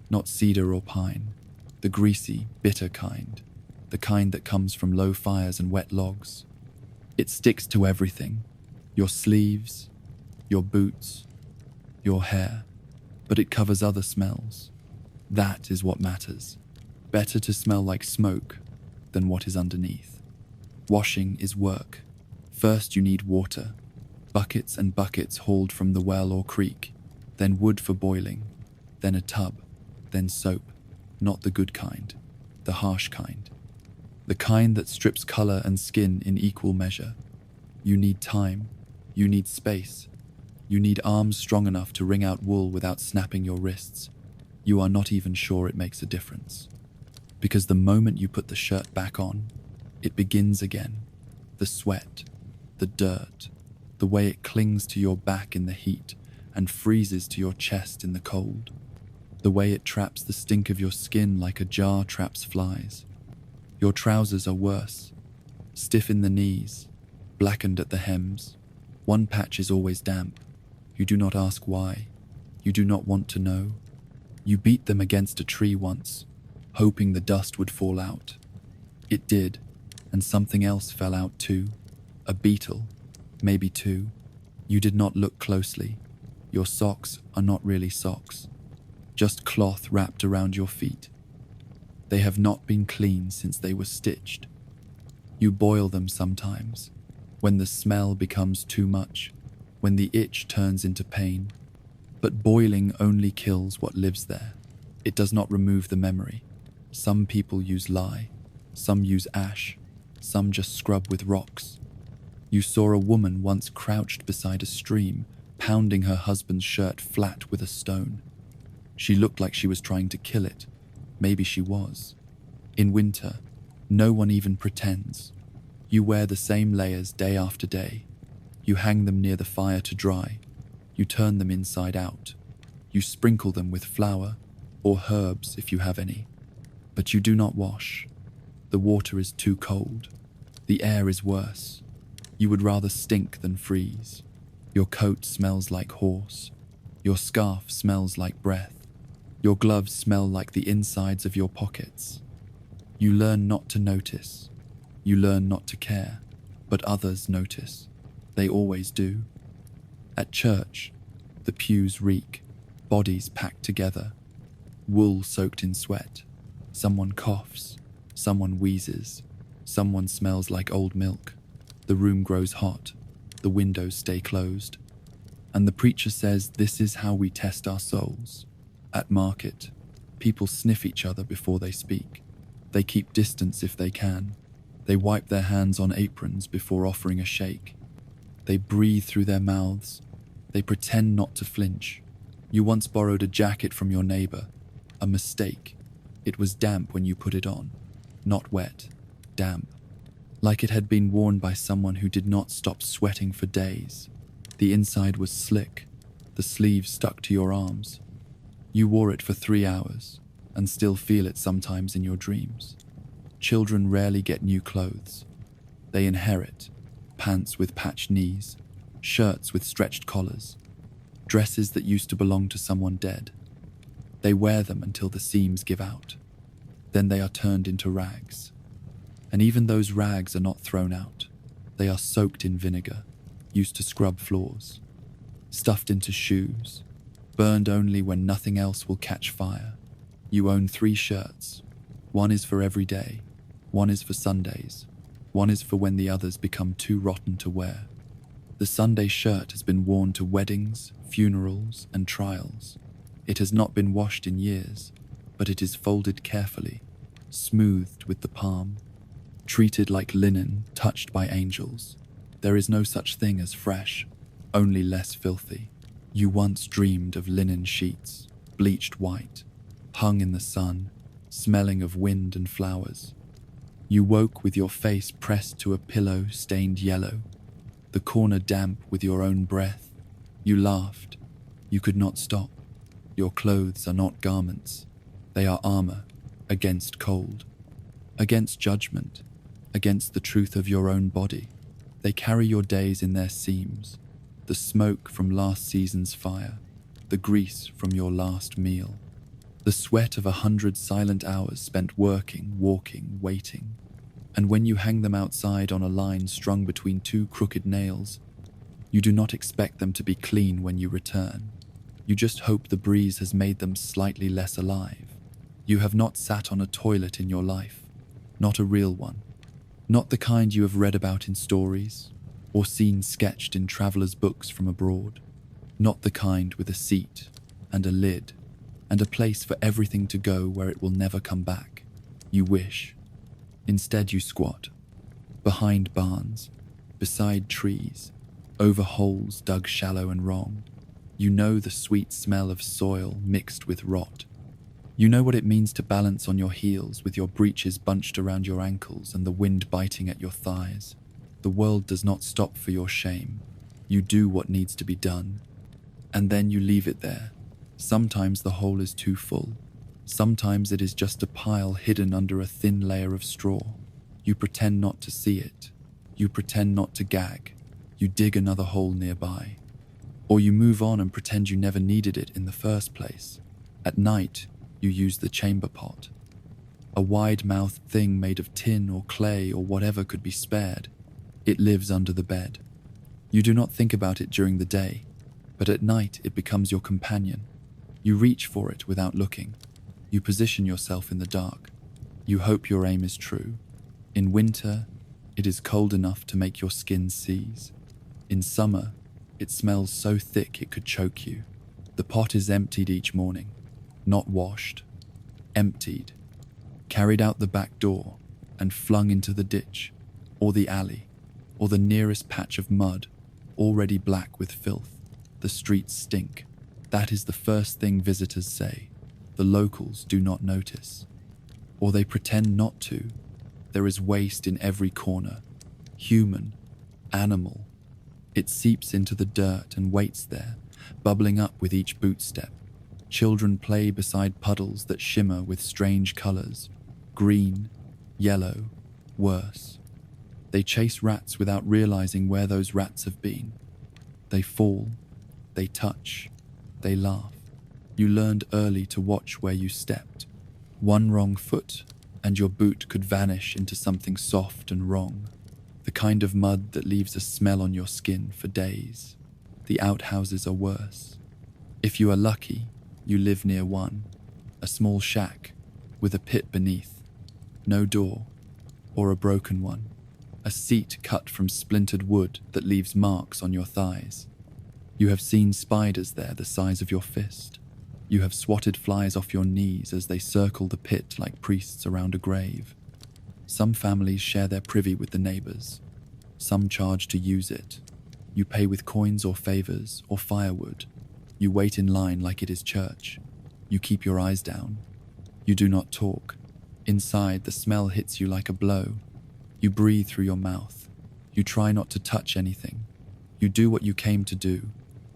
A: Not cedar or pine. The greasy, bitter kind. The kind that comes from low fires and wet logs. It sticks to everything. Your sleeves, your boots, your hair. But it covers other smells. That is what matters. Better to smell like smoke than what is underneath. Washing is work. First you need water. Buckets and buckets hauled from the well or creek. Then wood for boiling. Then a tub. Then soap. Not the good kind. The harsh kind. The kind that strips color and skin in equal measure. You need time. You need space. You need arms strong enough to wring out wool without snapping your wrists. You are not even sure it makes a difference. Because the moment you put the shirt back on, it begins again. The The sweat, the dirt, the way it clings to your back in the heat and freezes to your chest in the cold. The way it traps the stink of your skin like a jar traps flies. Your trousers are worse, stiff in the knees, blackened at the hems. One patch is always damp. You do not ask why. You do not want to know. You beat them against a tree once, hoping the dust would fall out. It did, and something else fell out too. A beetle, maybe two. You did not look closely. Your socks are not really socks, just cloth wrapped around your feet. They have not been clean since they were stitched. You boil them sometimes, when the smell becomes too much, when the itch turns into pain. But boiling only kills what lives there. It does not remove the memory. Some people use lye, some use ash, some just scrub with rocks. You saw a woman once crouched beside a stream, pounding her husband's shirt flat with a stone. She looked like she was trying to kill it. Maybe she was. In winter, no one even pretends. You wear the same layers day after day. You hang them near the fire to dry. You turn them inside out. You sprinkle them with flour, or herbs if you have any. But you do not wash. The water is too cold. The air is worse. You would rather stink than freeze. Your coat smells like horse. Your scarf smells like breath. Your gloves smell like the insides of your pockets. You learn not to notice. You learn not to care. But others notice. They always do. At church, the pews reek, bodies packed together, wool soaked in sweat. Someone coughs, someone wheezes, someone smells like old milk. The room grows hot, the windows stay closed. And the preacher says this is how we test our souls. At market, people sniff each other before they speak. They keep distance if they can. They wipe their hands on aprons before offering a shake. They breathe through their mouths. They pretend not to flinch. You once borrowed a jacket from your neighbor. A mistake. It was damp when you put it on. Not wet. Damp. Like it had been worn by someone who did not stop sweating for days. The inside was slick. The sleeves stuck to your arms. You wore it for 3 hours and still feel it sometimes in your dreams. Children rarely get new clothes. They inherit pants with patched knees, shirts with stretched collars, dresses that used to belong to someone dead. They wear them until the seams give out. Then they are turned into rags. And even those rags are not thrown out. They are soaked in vinegar, used to scrub floors, stuffed into shoes, burned only when nothing else will catch fire. You own 3 shirts. One is for every day. One is for Sundays. One is for when the others become too rotten to wear. The Sunday shirt has been worn to weddings, funerals, and trials. It has not been washed in years, but it is folded carefully, smoothed with the palm, treated like linen touched by angels. There is no such thing as fresh, only less filthy. You once dreamed of linen sheets, bleached white, hung in the sun, smelling of wind and flowers. You woke with your face pressed to a pillow stained yellow, the corner damp with your own breath. You laughed. You could not stop. Your clothes are not garments. They are armor against cold, against judgment, against the truth of your own body. They carry your days in their seams, the smoke from last season's fire, the grease from your last meal, the sweat of 100 silent hours spent working, walking, waiting. And when you hang them outside on a line strung between 2 crooked nails, you do not expect them to be clean when you return. You just hope the breeze has made them slightly less alive. You have not sat on a toilet in your life, not a real one, not the kind you have read about in stories or seen sketched in travelers' books from abroad, not the kind with a seat and a lid and a place for everything to go where it will never come back. You wish. Instead you squat, behind barns, beside trees, over holes dug shallow and wrong. You know the sweet smell of soil mixed with rot. You know what it means to balance on your heels with your breeches bunched around your ankles and the wind biting at your thighs. The world does not stop for your shame. You do what needs to be done, and then you leave it there. Sometimes the hole is too full. Sometimes it is just a pile hidden under a thin layer of straw. You pretend not to see it. You pretend not to gag. You dig another hole nearby. Or you move on and pretend you never needed it in the first place. At night, you use the chamber pot. A wide-mouthed thing made of tin or clay or whatever could be spared. It lives under the bed. You do not think about it during the day, but at night it becomes your companion. You reach for it without looking. You position yourself in the dark. You hope your aim is true. In winter, it is cold enough to make your skin seize. In summer, it smells so thick it could choke you. The pot is emptied each morning, not washed, emptied, carried out the back door and flung into the ditch, or the alley, or the nearest patch of mud, already black with filth. The streets stink. That is the first thing visitors say. The locals do not notice, or they pretend not to. There is waste in every corner, human, animal. It seeps into the dirt and waits there, bubbling up with each boot step. Children play beside puddles that shimmer with strange colors, green, yellow, worse. They chase rats without realizing where those rats have been. They fall, they touch, they laugh. You learned early to watch where you stepped. One wrong foot, and your boot could vanish into something soft and wrong. The kind of mud that leaves a smell on your skin for days. The outhouses are worse. If you are lucky, you live near one. A small shack, with a pit beneath. No door, or a broken one. A seat cut from splintered wood that leaves marks on your thighs. You have seen spiders there the size of your fist. You have swatted flies off your knees as they circle the pit like priests around a grave. Some families share their privy with the neighbors. Some charge to use it. You pay with coins or favors or firewood. You wait in line like it is church. You keep your eyes down. You do not talk. Inside, the smell hits you like a blow. You breathe through your mouth. You try not to touch anything. You do what you came to do,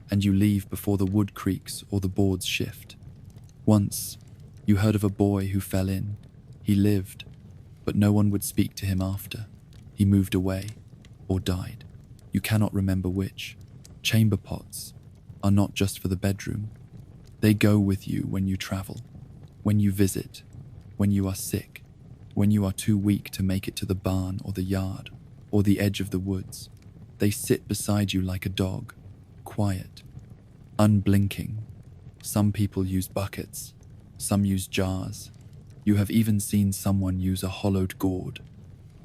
A: and you leave before the wood creaks or the boards shift. Once, you heard of a boy who fell in. He lived, but no one would speak to him after. He moved away, or died. You cannot remember which. Chamber pots are not just for the bedroom. They go with you when you travel, when you visit, when you are sick, when you are too weak to make it to the barn or the yard or the edge of the woods. They sit beside you like a dog, quiet, unblinking. Some people use buckets, some use jars. You have even seen someone use a hollowed gourd.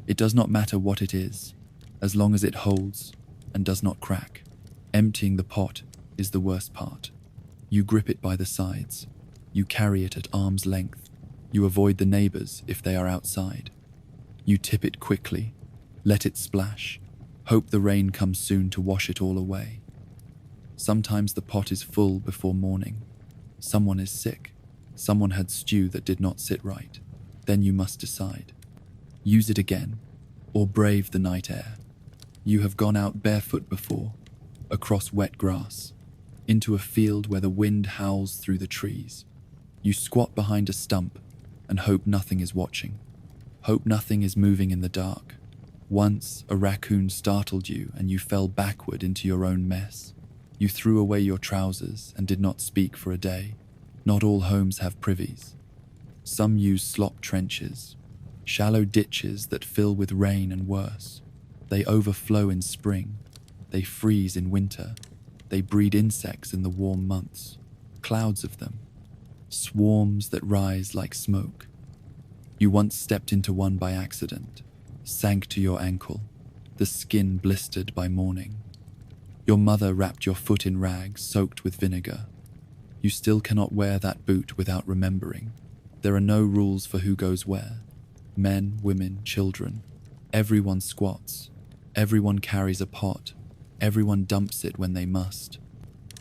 A: It does not matter what it is, as long as it holds and does not crack. Emptying the pot is the worst part. You grip it by the sides. You carry it at arm's length. You avoid the neighbors if they are outside. You tip it quickly, let it splash, hope the rain comes soon to wash it all away. Sometimes the pot is full before morning. Someone is sick. Someone had stew that did not sit right. Then you must decide. Use it again, or brave the night air. You have gone out barefoot before, across wet grass, into a field where the wind howls through the trees. You squat behind a stump and hope nothing is watching. Hope nothing is moving in the dark. Once a raccoon startled you and you fell backward into your own mess. You threw away your trousers and did not speak for a day. Not all homes have privies. Some use slop trenches, shallow ditches that fill with rain and worse. They overflow in spring. They freeze in winter. They breed insects in the warm months. Clouds of them. Swarms that rise like smoke. You once stepped into one by accident, sank to your ankle, the skin blistered by morning. Your mother wrapped your foot in rags soaked with vinegar. You still cannot wear that boot without remembering. There are no rules for who goes where. Men, women, children. Everyone squats. Everyone carries a pot. Everyone dumps it when they must.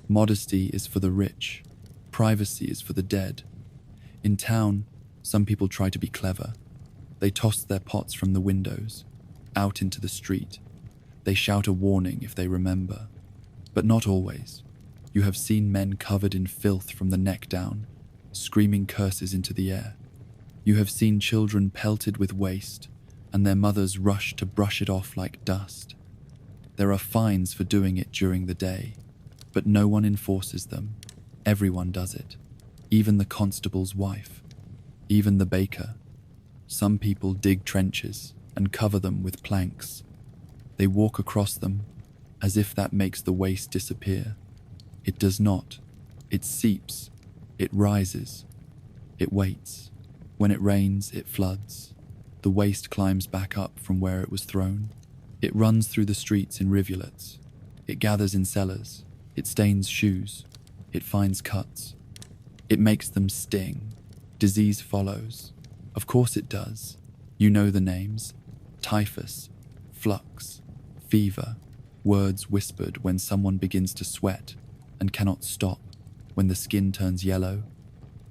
A: Modesty is for the rich. Privacy is for the dead. In town, some people try to be clever. They toss their pots from the windows, out into the street. They shout a warning if they remember. But not always. You have seen men covered in filth from the neck down, screaming curses into the air. You have seen children pelted with waste, and their mothers rush to brush it off like dust. There are fines for doing it during the day, but no one enforces them. Everyone does it. Even the constable's wife. Even the baker. Some people dig trenches and cover them with planks. They walk across them as if that makes the waste disappear. It does not. It seeps. It rises. It waits. When it rains, it floods. The waste climbs back up from where it was thrown. It runs through the streets in rivulets. It gathers in cellars. It stains shoes. It finds cuts. It makes them sting. Disease follows. Of course it does. You know the names. Typhus, flux, fever, words whispered when someone begins to sweat and cannot stop, when the skin turns yellow,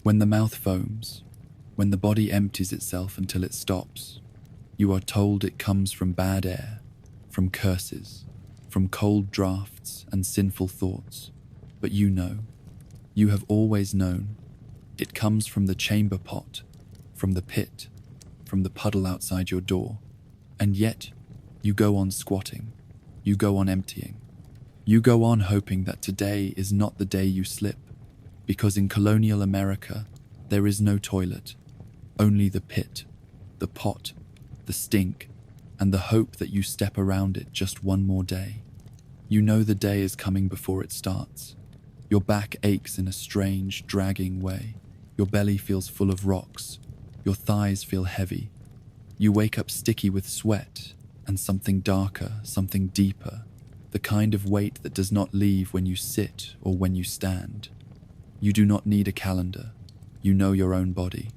A: when the mouth foams, when the body empties itself until it stops. You are told it comes from bad air, from curses, from cold drafts and sinful thoughts. But you know, you have always known, it comes from the chamber pot, from the pit, from the puddle outside your door. And yet, you go on squatting, you go on emptying. You go on hoping that today is not the day you slip, because in colonial America, there is no toilet, only the pit, the pot, the stink, and the hope that you step around it just one more day. You know the day is coming before it starts. Your back aches in a strange, dragging way. Your belly feels full of rocks. Your thighs feel heavy. You wake up sticky with sweat and something darker, something deeper, the kind of weight that does not leave when you sit or when you stand. You do not need a calendar. You know your own body.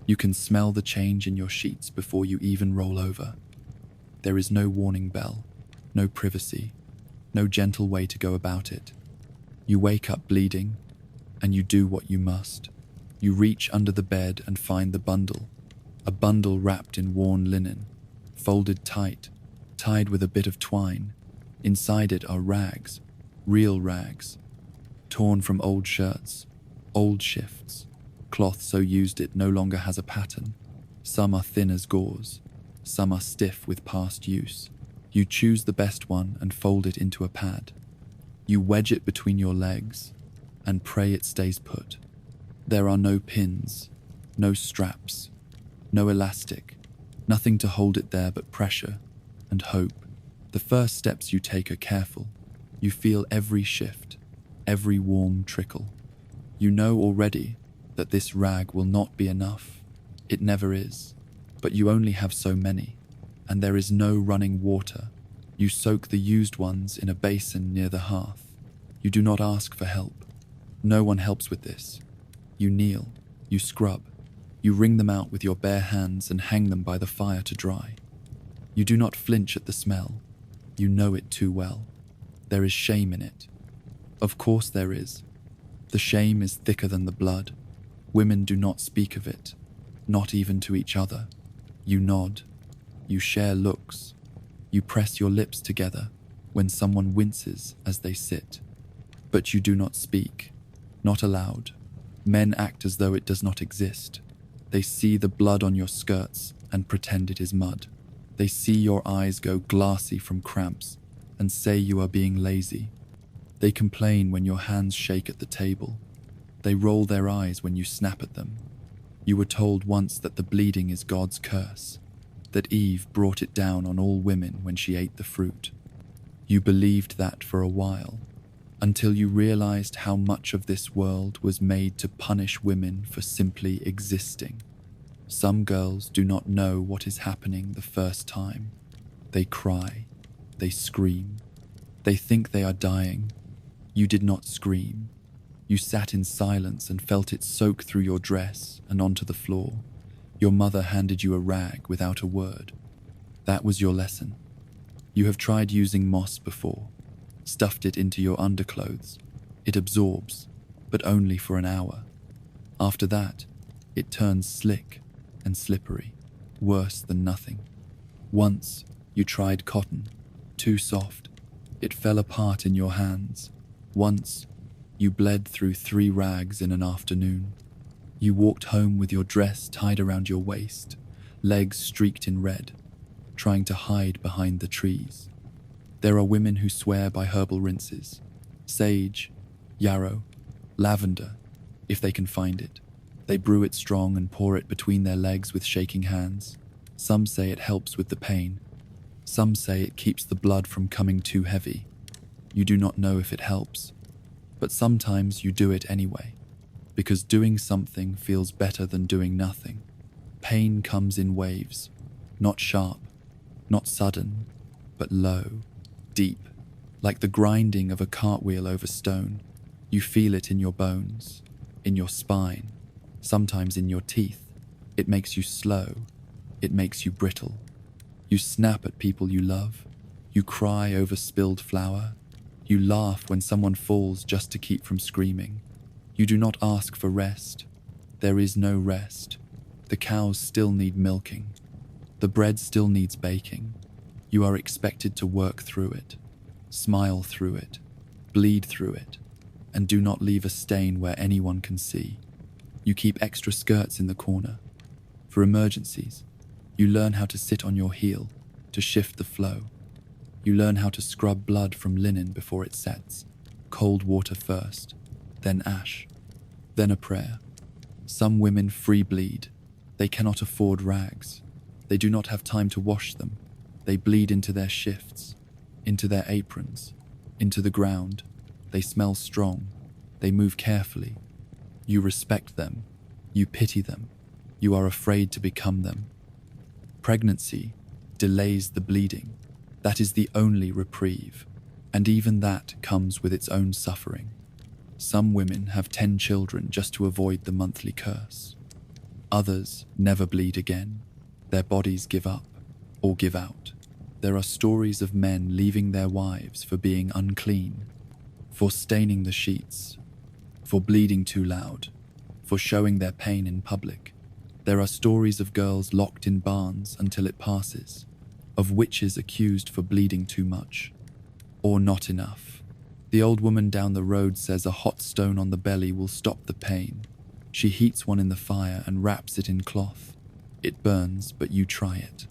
A: You can smell the change in your sheets before you even roll over. There is no warning bell, no privacy, no gentle way to go about it. You wake up bleeding, and you do what you must. You reach under the bed and find the bundle, a bundle wrapped in worn linen, folded tight, tied with a bit of twine. Inside it are rags, real rags, torn from old shirts, old shifts. Cloth so used it no longer has a pattern. Some are thin as gauze, some are stiff with past use. You choose the best one and fold it into a pad. You wedge it between your legs and pray it stays put. There are no pins, no straps, no elastic, nothing to hold it there but pressure and hope. The first steps you take are careful. You feel every shift, every warm trickle. You know already that this rag will not be enough. It never is. But you only have so many, and there is no running water. You soak the used ones in a basin near the hearth. You do not ask for help. No one helps with this. You kneel, you scrub, you wring them out with your bare hands and hang them by the fire to dry. You do not flinch at the smell. You know it too well. There is shame in it. Of course there is. The shame is thicker than the blood. Women do not speak of it, not even to each other. You nod. You share looks. You press your lips together when someone winces as they sit. But you do not speak, not aloud. Men act as though it does not exist. They see the blood on your skirts and pretend it is mud. They see your eyes go glassy from cramps and say you are being lazy. They complain when your hands shake at the table. They roll their eyes when you snap at them. You were told once that the bleeding is God's curse, that Eve brought it down on all women when she ate the fruit. You believed that for a while, until you realized how much of this world was made to punish women for simply existing. Some girls do not know what is happening the first time. They cry, they scream, they think they are dying. You did not scream. You sat in silence and felt it soak through your dress and onto the floor. Your mother handed you a rag without a word. That was your lesson. You have tried using moss before, stuffed it into your underclothes. It absorbs, but only for an hour. After that, it turns slick and slippery, worse than nothing. Once, you tried cotton. too soft. It fell apart in your hands. Once, you bled through 3 rags in an afternoon. You walked home with your dress tied around your waist, legs streaked in red, trying to hide behind the trees. There are women who swear by herbal rinses, sage, yarrow, lavender, if they can find it. They brew it strong and pour it between their legs with shaking hands. Some say it helps with the pain. Some say it keeps the blood from coming too heavy. You do not know if it helps, but sometimes you do it anyway, because doing something feels better than doing nothing. Pain comes in waves, not sharp, not sudden, but low, deep, like the grinding of a cartwheel over stone. You feel it in your bones, in your spine, sometimes in your teeth. It makes you slow. It makes you brittle. You snap at people you love. You cry over spilled flour. You laugh when someone falls just to keep from screaming. You do not ask for rest. There is no rest. The cows still need milking. The bread still needs baking. You are expected to work through it, smile through it, bleed through it, and do not leave a stain where anyone can see. You keep extra skirts in the corner. For emergencies, you learn how to sit on your heel to shift the flow. You learn how to scrub blood from linen before it sets. Cold water first, then ash, then a prayer. Some women free bleed. They cannot afford rags. They do not have time to wash them. They bleed into their shifts, into their aprons, into the ground. They smell strong. They move carefully. You respect them. You pity them. You are afraid to become them. Pregnancy delays the bleeding. That is the only reprieve, and even that comes with its own suffering. Some women have 10 children just to avoid the monthly curse. Others never bleed again. Their bodies give up or give out. There are stories of men leaving their wives for being unclean, for staining the sheets, for bleeding too loud, for showing their pain in public. There are stories of girls locked in barns until it passes, of witches accused for bleeding too much, or not enough. The old woman down the road says a hot stone on the belly will stop the pain. She heats one in the fire and wraps it in cloth. It burns, but you try it.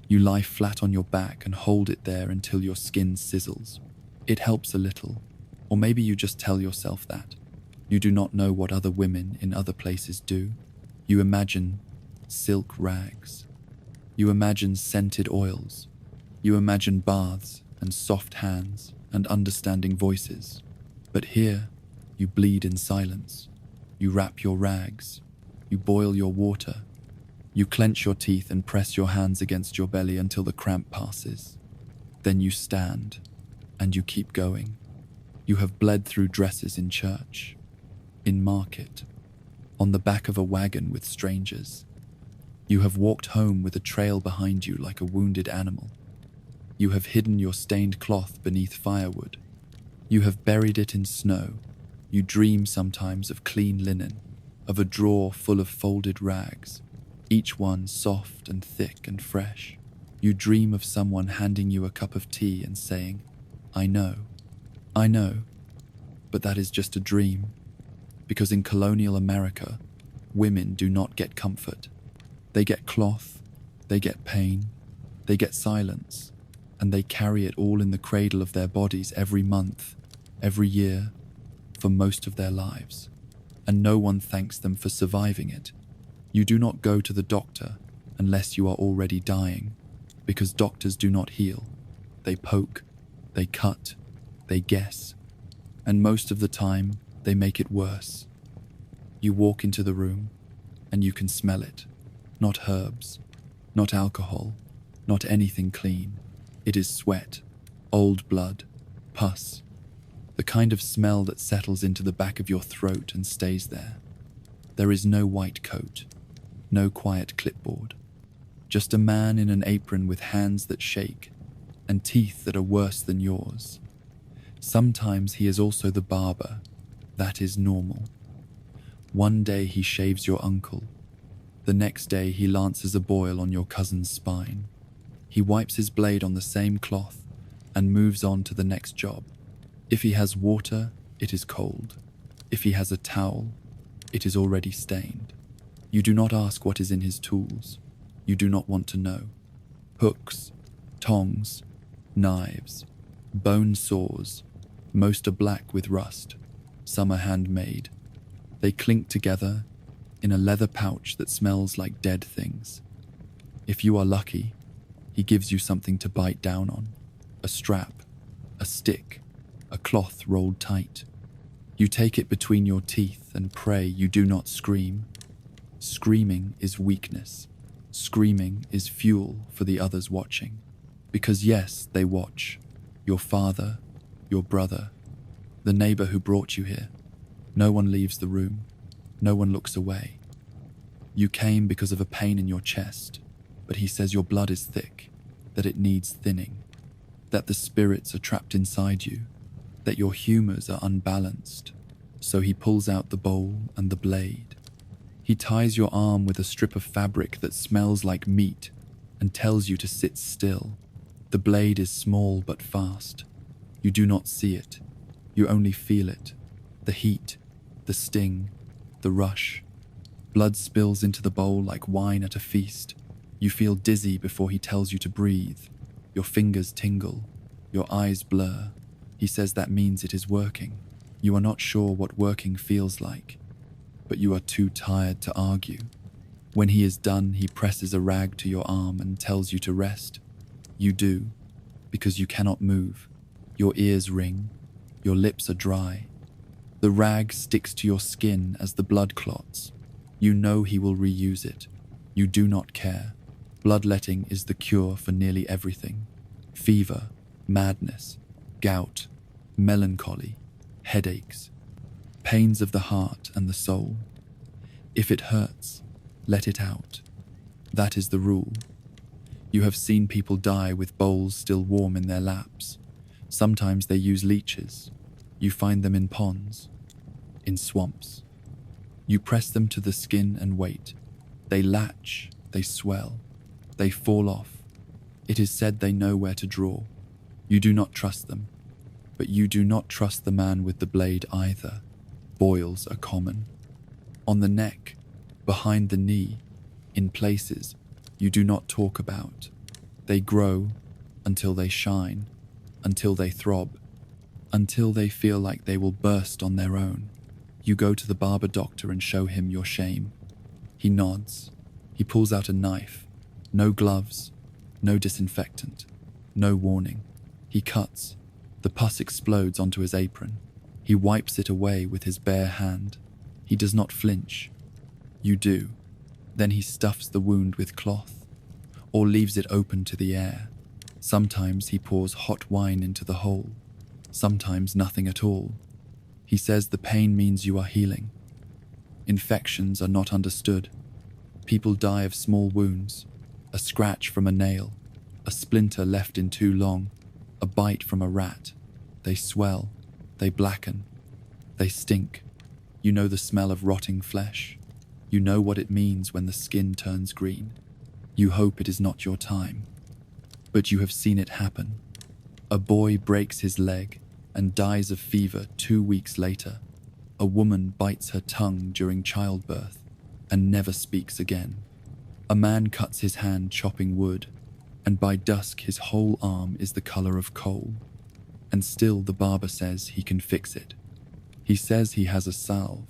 A: You lie flat on your back and hold it there until your skin sizzles. It helps a little, or maybe you just tell yourself that. You do not know what other women in other places do. You imagine silk rags. You imagine scented oils. You imagine baths and soft hands and understanding voices. But here, you bleed in silence. You wrap your rags. You boil your water. You clench your teeth and press your hands against your belly until the cramp passes. Then you stand, and you keep going. You have bled through dresses in church, in market, on the back of a wagon with strangers. You have walked home with a trail behind you like a wounded animal. You have hidden your stained cloth beneath firewood. You have buried it in snow. You dream sometimes of clean linen, of a drawer full of folded rags, each one soft and thick and fresh. You dream of someone handing you a cup of tea and saying, I know, but that is just a dream. Because in colonial America, women do not get comfort. They get cloth, they get pain, they get silence, and they carry it all in the cradle of their bodies every month, every year, for most of their lives. And no one thanks them for surviving it. You do not go to the doctor unless you are already dying, because doctors do not heal. They poke, they cut, they guess, and most of the time, they make it worse. You walk into the room, and you can smell it. Not herbs, not alcohol, not anything clean. It is sweat, old blood, pus, the kind of smell that settles into the back of your throat and stays there. There is no white coat, no quiet clipboard, just a man in an apron with hands that shake and teeth that are worse than yours. Sometimes he is also the barber. That is normal. One day he shaves your uncle. The next day he lances a boil on your cousin's spine. He wipes his blade on the same cloth and moves on to the next job. If he has water, it is cold. If he has a towel, it is already stained. You do not ask what is in his tools. You do not want to know. Hooks, tongs, knives, bone saws. Most are black with rust. Some are handmade. They clink together in a leather pouch that smells like dead things. If you are lucky, he gives you something to bite down on. A strap, a stick, a cloth rolled tight. You take it between your teeth and pray you do not scream. Screaming is weakness. Screaming is fuel for the others watching. Because yes, they watch. Your father, your brother, the neighbor who brought you here. No one leaves the room. No one looks away. You came because of a pain in your chest, but he says your blood is thick, that it needs thinning, that the spirits are trapped inside you, that your humors are unbalanced. So he pulls out the bowl and the blade. He ties your arm with a strip of fabric that smells like meat and tells you to sit still. The blade is small but fast. You do not see it. You only feel it. The heat, the sting, the rush. Blood spills into the bowl like wine at a feast. You feel dizzy before he tells you to breathe. Your fingers tingle. Your eyes blur. He says that means it is working. You are not sure what working feels like, but you are too tired to argue. When he is done, he presses a rag to your arm and tells you to rest. You do, because you cannot move. Your ears ring. Your lips are dry. The rag sticks to your skin as the blood clots. You know he will reuse it. You do not care. Bloodletting is the cure for nearly everything. Fever, madness, gout, melancholy, headaches, pains of the heart and the soul. If it hurts, let it out. That is the rule. You have seen people die with bowls still warm in their laps. Sometimes they use leeches. You find them in ponds, in swamps. You press them to the skin and wait. They latch, they swell, they fall off. It is said they know where to draw. You do not trust them, but you do not trust the man with the blade either. Boils are common. On the neck, behind the knee, in places you do not talk about. They grow until they shine, until they throb, until they feel like they will burst on their own. You go to the barber doctor and show him your shame. He nods. He pulls out a knife. No gloves, no disinfectant, no warning. He cuts. The pus explodes onto his apron. He wipes it away with his bare hand. He does not flinch. You do. Then he stuffs the wound with cloth, or leaves it open to the air. Sometimes he pours hot wine into the hole. Sometimes nothing at all. He says the pain means you are healing. Infections are not understood. People die of small wounds, a scratch from a nail, a splinter left in too long, a bite from a rat. They swell, they blacken, they stink. You know the smell of rotting flesh. You know what it means when the skin turns green. You hope it is not your time. But you have seen it happen. A boy breaks his leg and dies of fever 2 weeks later. A woman bites her tongue during childbirth and never speaks again. A man cuts his hand chopping wood, and by dusk his whole arm is the color of coal. And still the barber says he can fix it. He says he has a salve.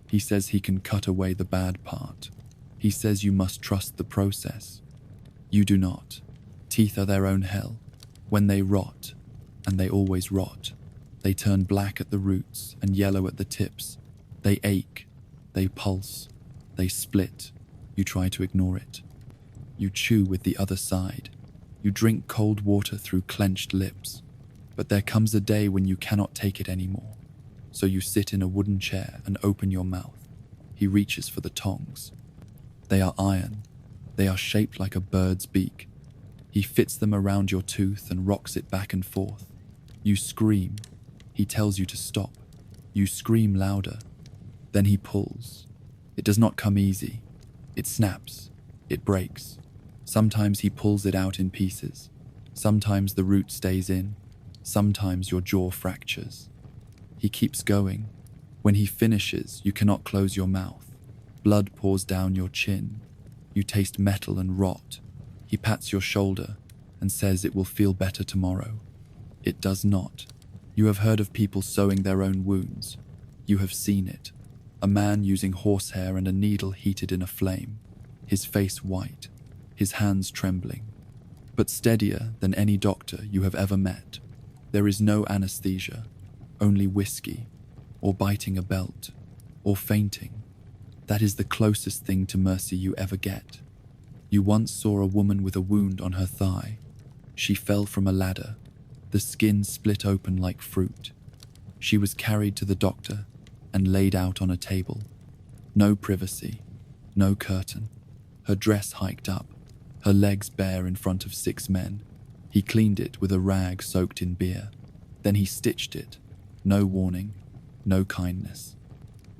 A: He says he can cut away the bad part. He says you must trust the process. You do not. Teeth are their own hell. When they rot, and they always rot, they turn black at the roots and yellow at the tips. They ache, they pulse, they split. You try to ignore it. You chew with the other side. You drink cold water through clenched lips. But there comes a day when you cannot take it anymore. So you sit in a wooden chair and open your mouth. He reaches for the tongs. They are iron. They are shaped like a bird's beak. He fits them around your tooth and rocks it back and forth. You scream. He tells you to stop. You scream louder. Then he pulls. It does not come easy. It snaps. It breaks. Sometimes he pulls it out in pieces. Sometimes the root stays in, sometimes your jaw fractures. He keeps going. When he finishes, you cannot close your mouth. Blood pours down your chin. You taste metal and rot. He pats your shoulder and says it will feel better tomorrow. It does not. You have heard of people sewing their own wounds. You have seen it. A man using horsehair and a needle heated in a flame, his face white, his hands trembling, but steadier than any doctor you have ever met. There is no anesthesia, only whiskey, or biting a belt, or fainting. That is the closest thing to mercy you ever get. You once saw a woman with a wound on her thigh. She fell from a ladder. The skin split open like fruit. She was carried to the doctor and laid out on a table. No privacy, no curtain. Her dress hiked up, her legs bare in front of 6 men. He cleaned it with a rag soaked in beer. Then he stitched it. No warning, no kindness.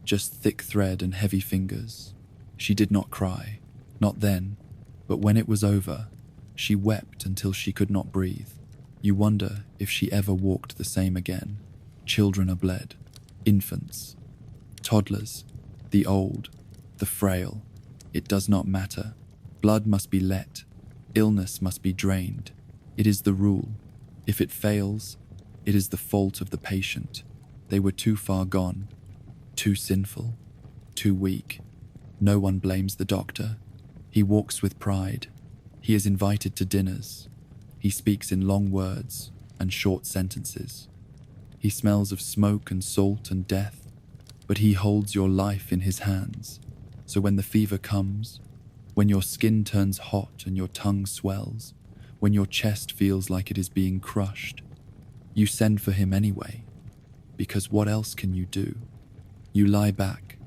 A: Just thick thread and heavy fingers. She did not cry, not then, but when it was over, she wept until she could not breathe. You wonder if she ever walked the same again. Children are bled, infants, toddlers, the old, the frail. It does not matter. Blood must be let. Illness must be drained. It is the rule. If it fails, it is the fault of the patient. They were too far gone, too sinful, too weak. No one blames the doctor. He walks with pride. He is invited to dinners. He speaks in long words and short sentences. He smells of smoke and salt and death, but he holds your life in his hands. So when the fever comes, when your skin turns hot and your tongue swells, when your chest feels like it is being crushed, you send for him anyway, because what else can you do? You lie back,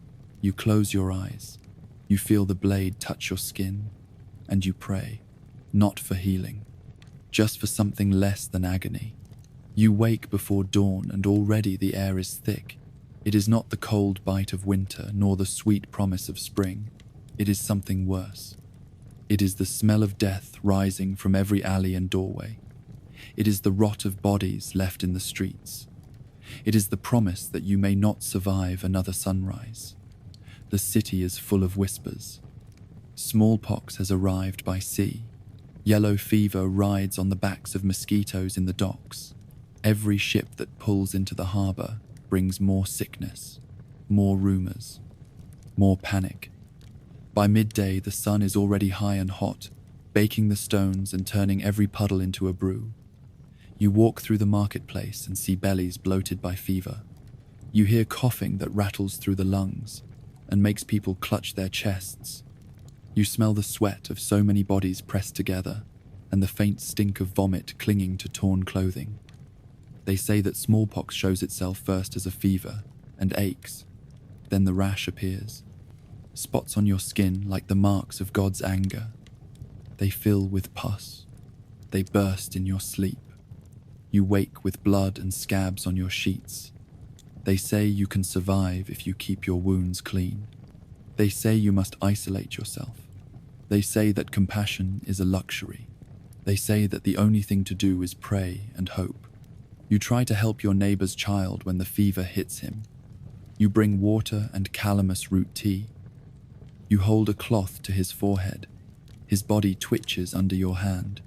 A: you close your eyes, you feel the blade touch your skin, and you pray, not for healing, just for something less than agony. You wake before dawn and already the air is thick. It is not the cold bite of winter nor the sweet promise of spring. It is something worse. It is the smell of death rising from every alley and doorway. It is the rot of bodies left in the streets. It is the promise that you may not survive another sunrise. The city is full of whispers. Smallpox has arrived by sea. Yellow fever rides on the backs of mosquitoes in the docks. Every ship that pulls into the harbor brings more sickness, more rumors, more panic. By midday, the sun is already high and hot, baking the stones and turning every puddle into a brew. You walk through the marketplace and see bellies bloated by fever. You hear coughing that rattles through the lungs and makes people clutch their chests. You smell the sweat of so many bodies pressed together and the faint stink of vomit clinging to torn clothing. They say that smallpox shows itself first as a fever and aches, then the rash appears. Spots on your skin like the marks of God's anger. They fill with pus. They burst in your sleep. You wake with blood and scabs on your sheets. They say you can survive if you keep your wounds clean. They say you must isolate yourself. They say that compassion is a luxury. They say that the only thing to do is pray and hope. You try to help your neighbor's child when the fever hits him. You bring water and calamus root tea. You hold a cloth to his forehead. His body twitches under your hand.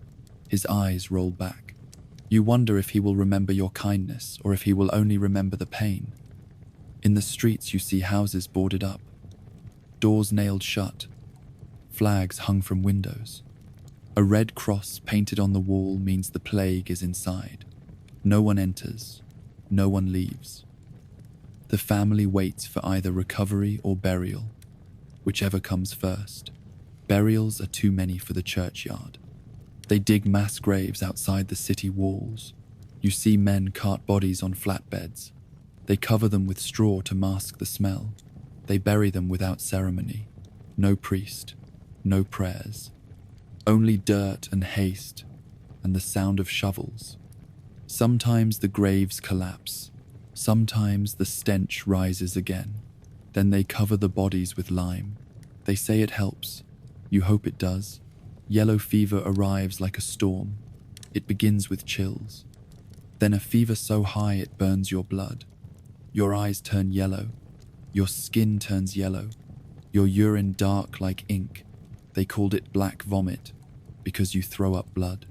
A: His eyes roll back. You wonder if he will remember your kindness or if he will only remember the pain. In the streets you see houses boarded up, doors nailed shut, flags hung from windows. A red cross painted on the wall means the plague is inside. No one enters, no one leaves. The family waits for either recovery or burial, whichever comes first. Burials are too many for the churchyard. They dig mass graves outside the city walls. You see men cart bodies on flatbeds. They cover them with straw to mask the smell. They bury them without ceremony. No priest, no prayers. Only dirt and haste, and the sound of shovels. Sometimes the graves collapse. Sometimes the stench rises again. Then they cover the bodies with lime. They say it helps. You hope it does. Yellow fever arrives like a storm. It begins with chills, then a fever so high it burns your blood. Your eyes turn yellow, your skin turns yellow, your urine dark like ink. They called it black vomit because you throw up blood.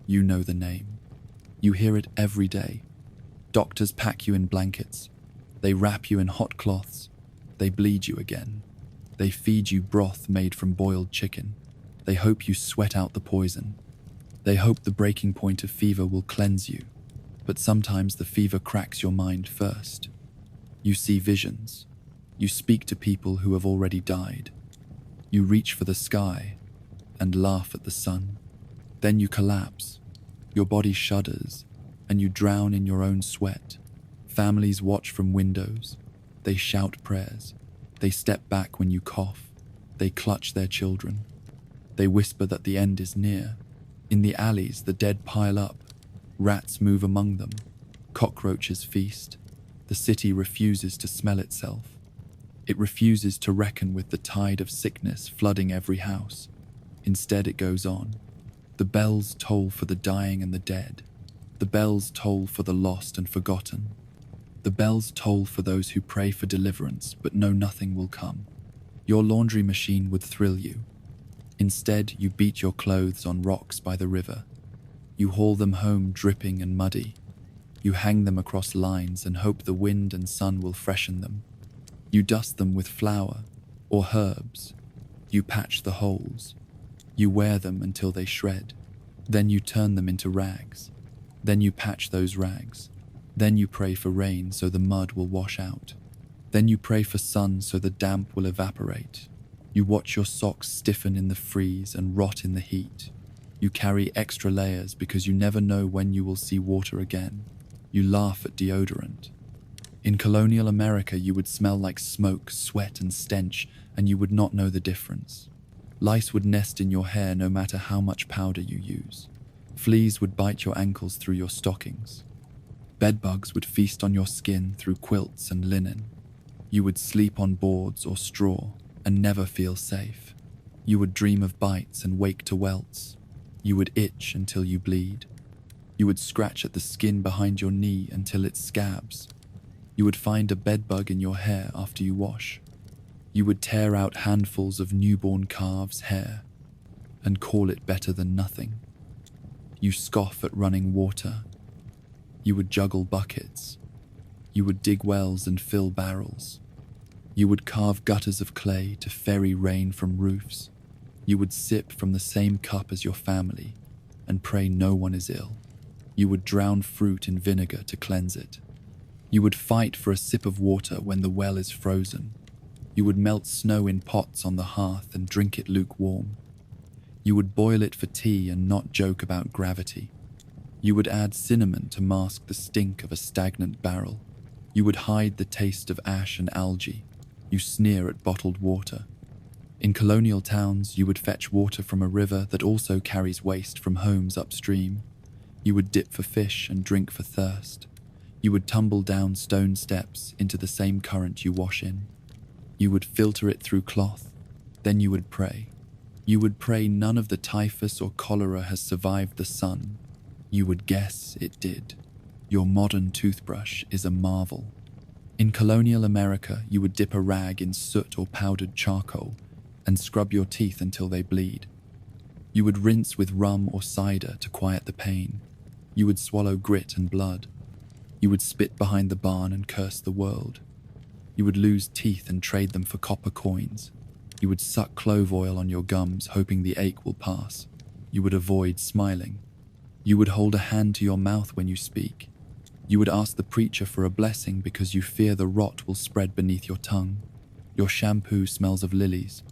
A: You know the name. You hear it every day. Doctors pack you in blankets. They wrap you in hot cloths. They bleed you again. They feed you broth made from boiled chicken. They hope you sweat out the poison. They hope the breaking point of fever will cleanse you. But sometimes the fever cracks your mind first. You see visions. You speak to people who have already died. You reach for the sky and laugh at the sun. Then you collapse. Your body shudders and you drown in your own sweat. Families watch from windows. They shout prayers. They step back when you cough. They clutch their children. They whisper that the end is near. In the alleys, the dead pile up. Rats move among them. Cockroaches feast. The city refuses to smell itself. It refuses to reckon with the tide of sickness flooding every house. Instead, it goes on. The bells toll for the dying and the dead. The bells toll for the lost and forgotten. The bells toll for those who pray for deliverance but know nothing will come. Your laundry machine would thrill you. Instead, you beat your clothes on rocks by the river. You haul them home dripping and muddy. You hang them across lines and hope the wind and sun will freshen them. You dust them with flour or herbs. You patch the holes. You wear them until they shred. Then you turn them into rags. Then you patch those rags. Then you pray for rain so the mud will wash out. Then you pray for sun so the damp will evaporate. You watch your socks stiffen in the freeze and rot in the heat. You carry extra layers because you never know when you will see water again. You laugh at deodorant. In colonial America, you would smell like smoke, sweat, and stench, and you would not know the difference. Lice would nest in your hair no matter how much powder you use. Fleas would bite your ankles through your stockings. Bedbugs would feast on your skin through quilts and linen. You would sleep on boards or straw and never feel safe. You would dream of bites and wake to welts. You would itch until you bleed. You would scratch at the skin behind your knee until it scabs. You would find a bedbug in your hair after you wash. You would tear out handfuls of newborn calves' hair and call it better than nothing. You scoff at running water. You would juggle buckets. You would dig wells and fill barrels. You would carve gutters of clay to ferry rain from roofs. You would sip from the same cup as your family and pray no one is ill. You would drown fruit in vinegar to cleanse it. You would fight for a sip of water when the well is frozen. You would melt snow in pots on the hearth and drink it lukewarm. You would boil it for tea and not joke about gravity. You would add cinnamon to mask the stink of a stagnant barrel. You would hide the taste of ash and algae. You sneer at bottled water. In colonial towns, you would fetch water from a river that also carries waste from homes upstream. You would dip for fish and drink for thirst. You would tumble down stone steps into the same current you wash in. You would filter it through cloth. Then you would pray. You would pray none of the typhus or cholera has survived the sun. You would guess it did. Your modern toothbrush is a marvel. In colonial America, you would dip a rag in soot or powdered charcoal and scrub your teeth until they bleed. You would rinse with rum or cider to quiet the pain. You would swallow grit and blood. You would spit behind the barn and curse the world. You would lose teeth and trade them for copper coins. You would suck clove oil on your gums, hoping the ache will pass. You would avoid smiling. You would hold a hand to your mouth when you speak. You would ask the preacher for a blessing because you fear the rot will spread beneath your tongue. Your shampoo smells of lilies.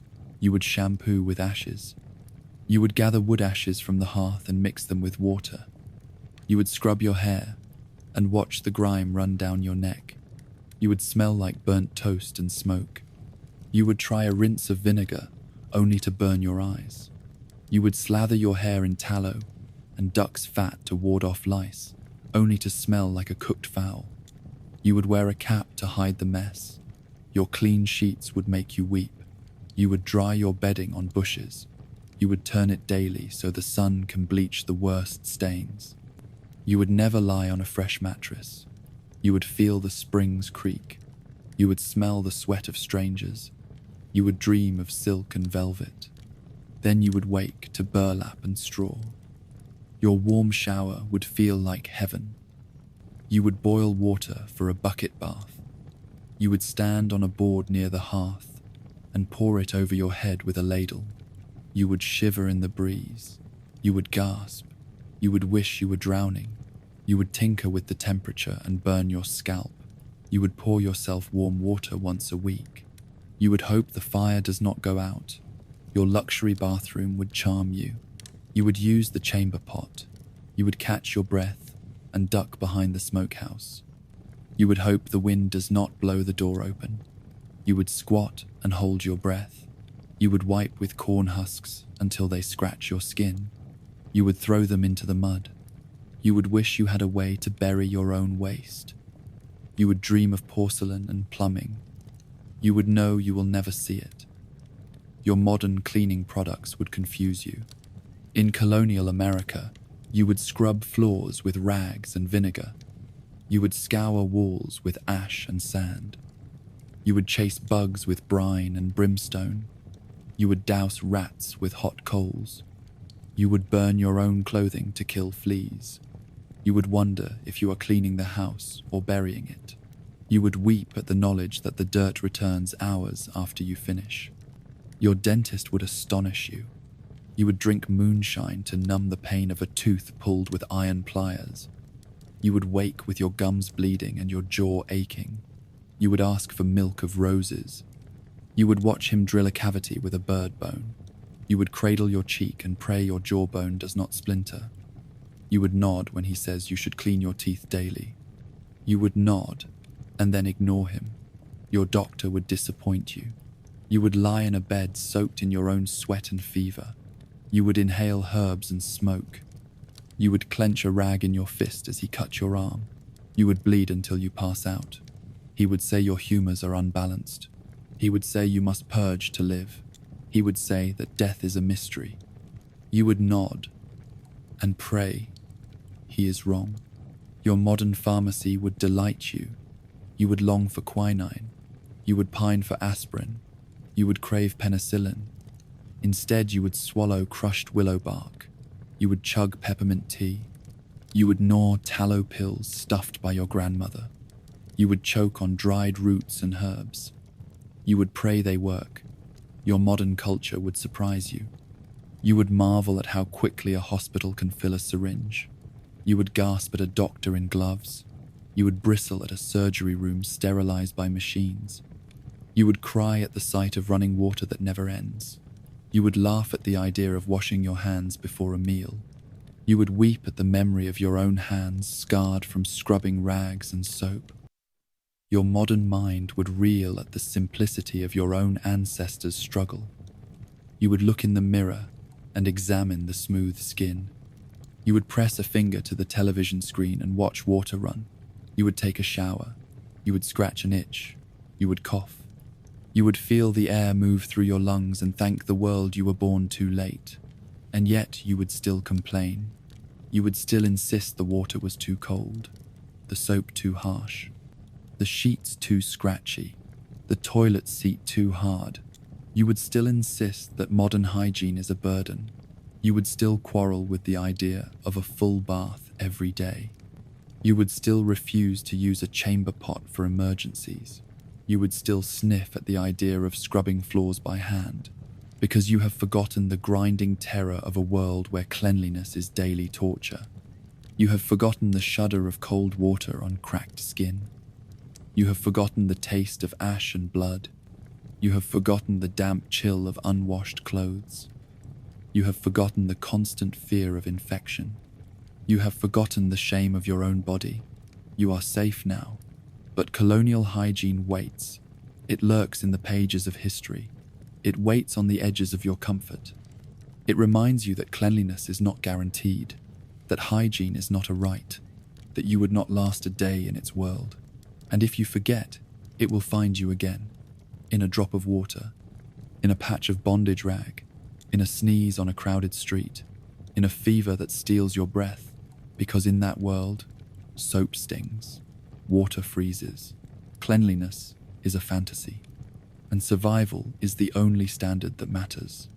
A: You would shampoo with ashes. You would gather wood ashes from the hearth and mix them with water. You would scrub your hair and watch the grime run down your neck. You would smell like burnt toast and smoke. You would try a rinse of vinegar, only to burn your eyes. You would slather your hair in tallow and duck's fat to ward off lice, only to smell like a cooked fowl. You would wear a cap to hide the mess. Your clean sheets would make you weep. You would dry your bedding on bushes. You would turn it daily so the sun can bleach the worst stains. You would never lie on a fresh mattress. You would feel the springs creak. You would smell the sweat of strangers. You would dream of silk and velvet. Then you would wake to burlap and straw. Your warm shower would feel like heaven. You would boil water for a bucket bath. You would stand on a board near the hearth and pour it over your head with a ladle. You would shiver in the breeze. You would gasp. You would wish you were drowning. You would tinker with the temperature and burn your scalp. You would pour yourself warm water once a week. You would hope the fire does not go out. Your luxury bathroom would charm you. You would use the chamber pot. You would catch your breath and duck behind the smokehouse. You would hope the wind does not blow the door open. You would squat and hold your breath. You would wipe with corn husks until they scratch your skin. You would throw them into the mud. You would wish you had a way to bury your own waste. You would dream of porcelain and plumbing. You would know you will never see it. Your modern cleaning products would confuse you. In colonial America, you would scrub floors with rags and vinegar. You would scour walls with ash and sand. You would chase bugs with brine and brimstone. You would douse rats with hot coals. You would burn your own clothing to kill fleas. You would wonder if you are cleaning the house or burying it. You would weep at the knowledge that the dirt returns hours after you finish. Your dentist would astonish you. You would drink moonshine to numb the pain of a tooth pulled with iron pliers. You would wake with your gums bleeding and your jaw aching. You would ask for milk of roses. You would watch him drill a cavity with a bird bone. You would cradle your cheek and pray your jawbone does not splinter. You would nod when he says you should clean your teeth daily. You would nod and then ignore him. Your doctor would disappoint you. You would lie in a bed soaked in your own sweat and fever. You would inhale herbs and smoke. You would clench a rag in your fist as he cut your arm. You would bleed until you pass out. He would say your humors are unbalanced. He would say you must purge to live. He would say that death is a mystery. You would nod and pray. He is wrong. Your modern pharmacy would delight you. You would long for quinine. You would pine for aspirin. You would crave penicillin. Instead, you would swallow crushed willow bark. You would chug peppermint tea. You would gnaw tallow pills stuffed by your grandmother. You would choke on dried roots and herbs. You would pray they work. Your modern culture would surprise you. You would marvel at how quickly a hospital can fill a syringe. You would gasp at a doctor in gloves. You would bristle at a surgery room sterilized by machines. You would cry at the sight of running water that never ends. You would laugh at the idea of washing your hands before a meal. You would weep at the memory of your own hands scarred from scrubbing rags and soap. Your modern mind would reel at the simplicity of your own ancestors' struggle. You would look in the mirror and examine the smooth skin. You would press a finger to the television screen and watch water run. You would take a shower. You would scratch an itch. You would cough. You would feel the air move through your lungs and thank the world you were born too late. And yet you would still complain. You would still insist the water was too cold, the soap too harsh, the sheets too scratchy, the toilet seat too hard. You would still insist that modern hygiene is a burden. You would still quarrel with the idea of a full bath every day. You would still refuse to use a chamber pot for emergencies. You would still sniff at the idea of scrubbing floors by hand, because you have forgotten the grinding terror of a world where cleanliness is daily torture. You have forgotten the shudder of cold water on cracked skin. You have forgotten the taste of ash and blood. You have forgotten the damp chill of unwashed clothes. You have forgotten the constant fear of infection. You have forgotten the shame of your own body. You are safe now. But colonial hygiene waits. It lurks in the pages of history. It waits on the edges of your comfort. It reminds you that cleanliness is not guaranteed, that hygiene is not a right, that you would not last a day in its world. And if you forget, it will find you again, in a drop of water, in a patch of bondage rag, in a sneeze on a crowded street, in a fever that steals your breath, because in that world, soap stings, water freezes, cleanliness is a fantasy, and survival is the only standard that matters.